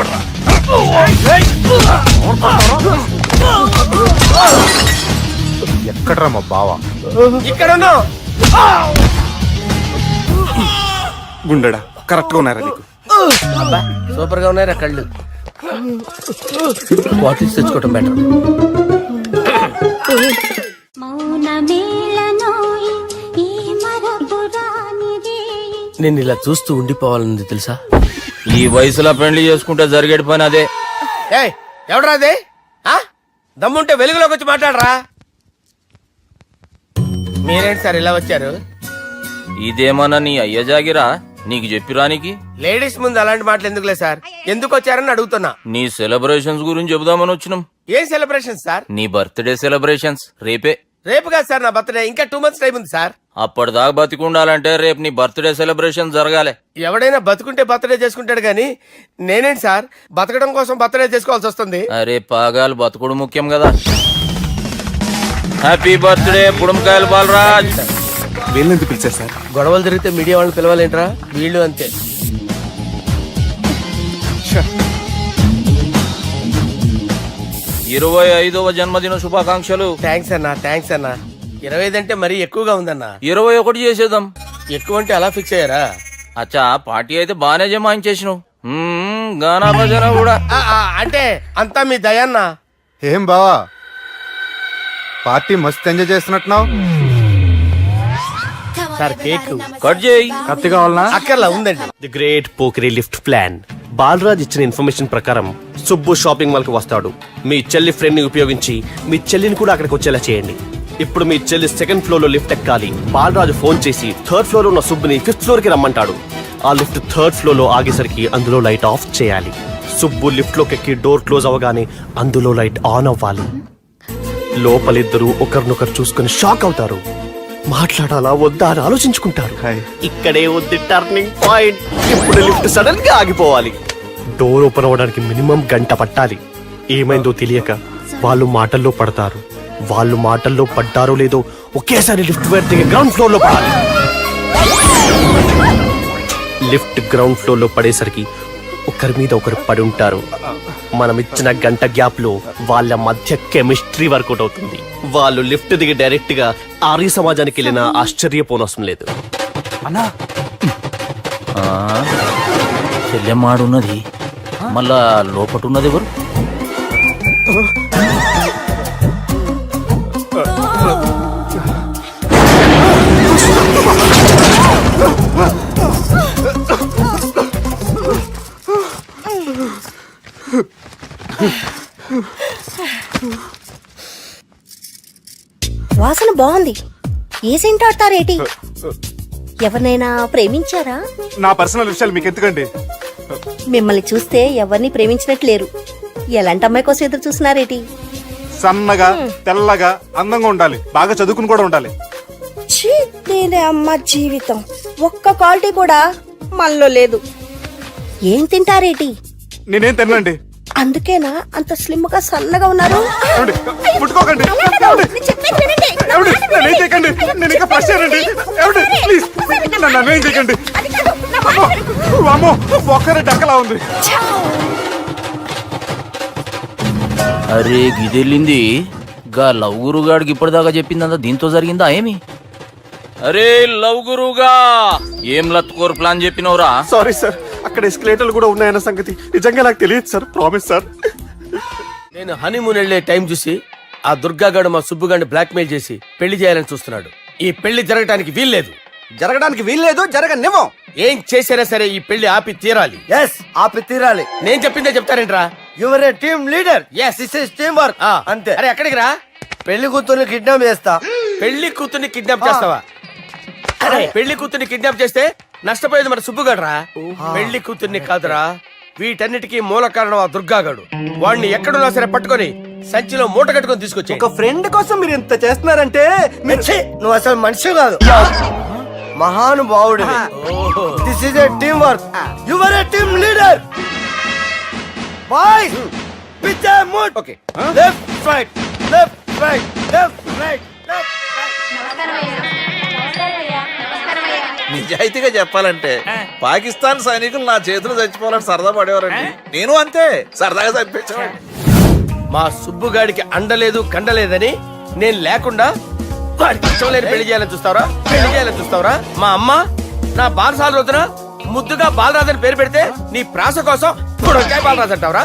E: ఎక్కడ్రా మా బావ?
B: ఇక్కడ ఉన్నావు.
D: గుండెడా కరెక్ట్ గా ఉన్నారా నీకు?
B: అబ్బా సూపర్ గా ఉన్నాయిరా కళ్ళు. బాటిల్స్ తెచ్చుకోవటం బెటర్. నేను ఇలా చూస్తూ ఉండిపోవాలన్నది తెలుసా?
G: ఈ వయసులో పెళ్లి చేసుకుంటే జరిగేటి పని అదే.
B: ఏయ్ ఎవడరా అదే? దమ్ముంటే వెలుగులోకి వచ్చి మాట్లాడరా. మీరేంటి సార్ ఇలా వచ్చారు?
G: ఇదేమన్నా నీ అయ్య జాగిరా నీకు చెప్పిరానికి?
B: లేడీస్ ముందు అలాంటి మాటలు ఎందుకులే సార్, ఎందుకు వచ్చారని అడుగుతున్నా.
G: నీ సెలబ్రేషన్స్ గురించి చెబుదామని వచ్చినాం.
B: ఏం సెలబ్రేషన్ సార్?
G: నీ బర్త్డే సెలబ్రేషన్స్ రేపే.
B: రేపు కాదు సార్ నా బర్త్డే, ఇంకా 2 months టైం ఉంది సార్.
G: అప్పటిదాకా బతికుండాలంటే రేపు నీ బర్త్డే సెలబ్రేషన్ జరగాలి.
B: ఎవడైనా బతుకుంటే బర్త్డే చేసుకుంటాడు గానీ నేనేంటి సార్ బతకడం కోసం బర్త్డే చేసుకోవాల్సి వస్తుంది?
G: అరే పాగాలు బతుకుడు ముఖ్యం కదా. హ్యాపీ బర్త్డే పుడుమకాయలు బాలరాజ్.
D: వీళ్ళని పిలిచారు సార్.
B: గొడవలు జరిగితే మీడియా వాళ్ళని పిలవాలేంట్రా? వీళ్ళు అంతే.
G: 25వ జన్మదిన శుభాకాంక్షలు.
B: థ్యాంక్స్ అన్నా, థ్యాంక్స్ అన్నా. 25 అంటే మరీ ఎక్కువగా ఉందన్నా.
G: 21 చేసేద్దాం.
B: ఎక్కువ అంటే అలా ఫిక్స్ అయ్యారా?
G: అచ్చా పార్టీ అయితే బానే జమాయించేసినావు. గానా భజన కూడా.
B: అంటే అంతా మీ దయన్నా.
E: ఏం బావా పార్టీ మస్తు ఎంజాయ్ చేస్తున్నట్టున్నావు.
B: సార్ కేక్
G: కట్ చేయి.
E: కత్తి కావాలనా?
B: అక్కర్లా ఉందండి.
K: ది గ్రేట్ పోకరీ లిఫ్ట్ ప్లాన్. బాలరాజ్ ఇచ్చిన ఇన్ఫర్మేషన్ ప్రకారం సుబ్బు షాపింగ్ మాల్ కి వస్తాడు. మీ చెల్లి ఫ్రెండ్ ని ఉపయోగించి మీ చెల్లిని కూడా అక్కడికి వచ్చేలా చేయండి. ఇప్పుడు మీ చెల్లి 2nd floor లో లిఫ్ట్ ఎక్కాలి. బాలరాజు ఫోన్ చేసి 3rd floor లో ఉన్న సుబ్బుని 5th floor కి రమ్మంటాడు. ఆ లిఫ్ట్ 3rd floor లో ఆగేసరికి అందులో లైట్ ఆఫ్ చేయాలి. సుబ్బు లిఫ్ట్ లోకి ఎక్కి డోర్ క్లోజ్ అవ్వగానే అందులో లైట్ ఆన్ అవ్వాలి. లోపలిద్దరూ ఒకరినొకరు చూసుకుని షాక్ అవుతారు. మాట్లాడాలా వద్దా అని ఆలోచించుకుంటారు. ఇక్కడే ఉంది టర్నింగ్ పాయింట్. ఇప్పుడు లిఫ్ట్ సడన్ గా ఆగిపోవాలి. డోర్ ఓపెన్ అవ్వడానికి మినిమం గంట పట్టాలి. ఏమైందో తెలియక వాళ్ళు మాటల్లో పడతారు. వాళ్ళు మాటల్లో పడ్డారో లేదో ఒకేసారి లిఫ్ట్ వైర్ దిగి గ్రౌండ్ ఫ్లోర్ లో పడాలి. లిఫ్ట్ గ్రౌండ్ ఫ్లోర్ లో పడేసరికి ఒకరి మీద ఒకరు పడి ఉంటారు. మనం ఇచ్చిన గంట గ్యాప్ లో వాళ్ళ మధ్య కెమిస్ట్రీ వర్కౌట్ అవుతుంది. వాళ్ళు లిఫ్ట్ దిగి డైరెక్ట్ గా ఆర్య సమాజానికి వెళ్ళినా ఆశ్చర్యపోనవసరం లేదు.
F: అన్నా
G: చెల్లెమ్మాడున్నది మళ్ళా లోపటున్నది ఎవరు?
L: వాసన బాగుంది. ఏ సెంట్ ఆడతారేటి? ఎవరినైనా ప్రేమించారా?
D: నా పర్సనల్ విషయాలు మీకు ఎందుకండి?
L: మిమ్మల్ని చూస్తే ఎవరిని ప్రేమించినట్లేరు. ఎలాంటి అమ్మాయి కోసం ఎదురు చూస్తున్నారేటి?
D: సన్నగా తెల్లగా అందంగా ఉండాలి, బాగా చదువుకుని కూడా ఉండాలి.
L: ఛీ, నేనే అమ్మ జీవితం ఒక్క క్వాలిటీ కూడా మనలో లేదు. ఏం తింటారేటి?
D: నేనేం తినండి.
L: అందుకేనా అంత స్లిమ్ గా సన్నగా ఉన్నారు?
D: ముట్టుకోకండి. నేనేం చేయకండి. నేను ఇంకా ఫ్రెష్ అయ్యానండి. ప్లీజ్ నన్ను ఏం చేయకండి. అమ్మో ఒక్కరే డక్కలా ఉంది.
G: అరే గిదెళ్ళింది గా లవ్ గురుగాడికి ఇప్పటిదాకా చెప్పిందంతా దీంతో జరిగిందా ఏమి? అరే లవ్ గురుగా ఏం లత్కోర్ ప్లాన్ చెప్పినవురా?
K: సారీ సార్, అక్కడ ఎస్కలేటర్లు కూడా ఉన్నాయన్న సంగతి నిజంగా నాకు తెలియదు సార్. Promise sir.
B: నేను హనీమూన్ వెళ్లే టైం చూసి ఆ దుర్గాగాడు మా సుబ్బుగాడిని బ్లాక్మెయిల్ చేసి పెళ్లి చేయాలని చూస్తున్నాడు. ఈ పెళ్లి జరగటానికి వీల్లేదు.
J: జరగడానికి వీల్లేదు, జరగనివ్వం.
B: ఏం చేసినా సరే ఈ పెళ్లి ఆపి తీరాలి.
J: ఎస్, ఆపి తీరాలి.
B: నేను చెప్పిందే చెప్తారేంట్రా?
J: You're a team leader.
B: Yes.
J: This is team work. అంతే.
B: అరే ఎక్కడికి రా?
J: పెళ్లి కూతుర్ని కిడ్నాప్ చేస్తా.
B: పెళ్లి కూతుర్ని కిడ్నాప్ చేస్తావా? అరే పెళ్లి కూతుర్ని కిడ్నాప్ చేస్తే నష్టపోయేది మన సుబ్బుగాడురా. పెళ్లి కూతుర్ని కాదురా, వీటన్నిటికీ మూల కారణం ఆ దుర్గాగాడు. వాడిని ఎక్కడున్నా సరే పట్టుకొని సంచిలో మూట కట్టుకొని తీసుకొచ్చి.
J: ఒక ఫ్రెండ్ కోసం మీరు ఇంత చేస్తున్నారంటే నువ్వు అసలు మనిషి కాదు, మహానుభావుడు. This is a team work. Your a team leader. Boys pitch A mood. Okay, left right left right left right left right.
F: నిజాయితీగా చెప్పాలంటే పాకిస్తాన్ సైనికులు నా చేతులు చచ్చిపోవాలని సరదా పడేవారండి. నేను అంతే సరదాగా చంపించేవాడిని.
B: మా సుబ్బుగాడికి అండలేదు కండలేదని నేను లేకుండా వాడికి ఇష్టం లేని పెళ్లి చేయాలని చూస్తావరా? పెళ్లి చేయాలని చూస్తావరా? మా అమ్మ నా బాలసాల రోజున ముద్దుగా బాలరాజు అని పేరు పెడితే నీ ప్రాస కోసం గుడొక్కాయ బాలరాజు అంటావరా?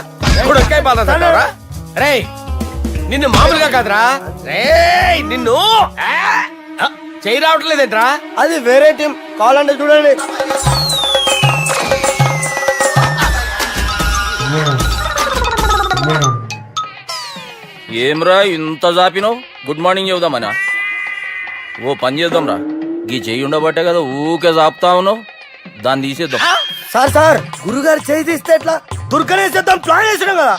B: గుడొక్కాయ బాలరాజు అంటావరా? రే నిన్ను మామూలుగా కాదురా, రే నిన్ను చేయి రావట్లేదేంట్రా?
J: అది వేరే టీం, కావాలంటే చూడండి.
G: ఏమ్రా ఇంత జాపినావు? Good morning చెబుదామనా? ఓ పని చేద్దాంరా, గీ చెయ్యి ఉండబట్టే కదా ఊకే చాపుతా ఉన్నావు. దాన్ని తీసేద్దాం.
H: సార్ గురుగారు చేయి తీస్తే ఎట్లా? దుర్గనేసేద్దాం ప్లాన్ వేసినాం కదా.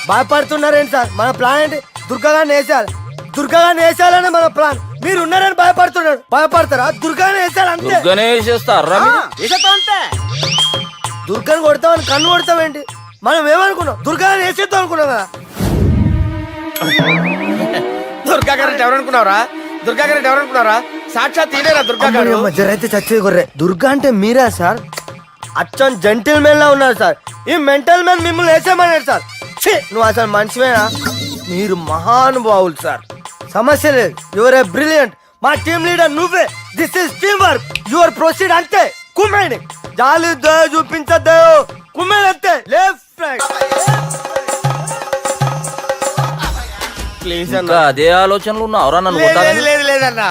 H: భయపడుతున్నారేంటి సార్? మన ప్లాన్ ఏంటి? దుర్గాగాన్ని వేసేయాలి. దుర్గాగాన్ని వేసేయాలని మన ప్లాన్. మీరు ఉన్నారని భయపడుతున్నాడు. భయపడతారా? దుర్గానే వేసేయాలి అంతే.
G: దుర్గనే వేసేస్తారా?
H: అంతే. దుర్గాని కొడతామని కన్ను కొడతామేంటి? మనం ఏమనుకున్నాం? దుర్గాని వేసేద్దాం అనుకున్నాం కదా.
B: దుర్గా గారు ఎవరనుకున్నారా? దుర్గా గారు ఎవరనుకున్నారా? సాక్షాత్ తీరేరా దుర్గా గారు.
H: జరైతే చచ్చేది గొర్రె. దుర్గా అంటే మీరా సార్? అచ్చం జెంటిల్ మెన్ లా ఉన్నారు సార్. ఈ మెంటల్ మెన్ మిమ్మల్ని వేసేమన్నాడు సార్. ఛీ, నువ్వు అసలు మనిషివేనా? మీరు మహానుభావులు సార్. సమస్య లేదు. Your a brilliant. మా టీమ్ లీడర్ నువ్వే. This is team work. Your proceed అంతే. కుమ్మేని జాలి దయ చూపించద్దు. కుమ్మేని అంతే. Left right.
B: ప్లీజ్
G: ఇంకా అదే ఆలోచనలు ఉన్నావురా నన్ను కొట్టాలని?
B: లేదు లేదన్నా,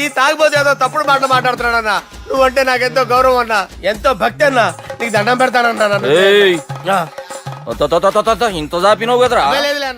B: ఈ తాగిపోతే ఏదో తప్పుడు మాటలు మాట్లాడుతున్నాడన్నా. నువ్వంటే నాకెంతో గౌరవం అన్నా, ఎంతో భక్తి అన్నా. నీకు దండం పెడతానన్నా.
G: ఏయ్, ఇంత చాపినావు కదరా?
B: లేదులే అన్నా.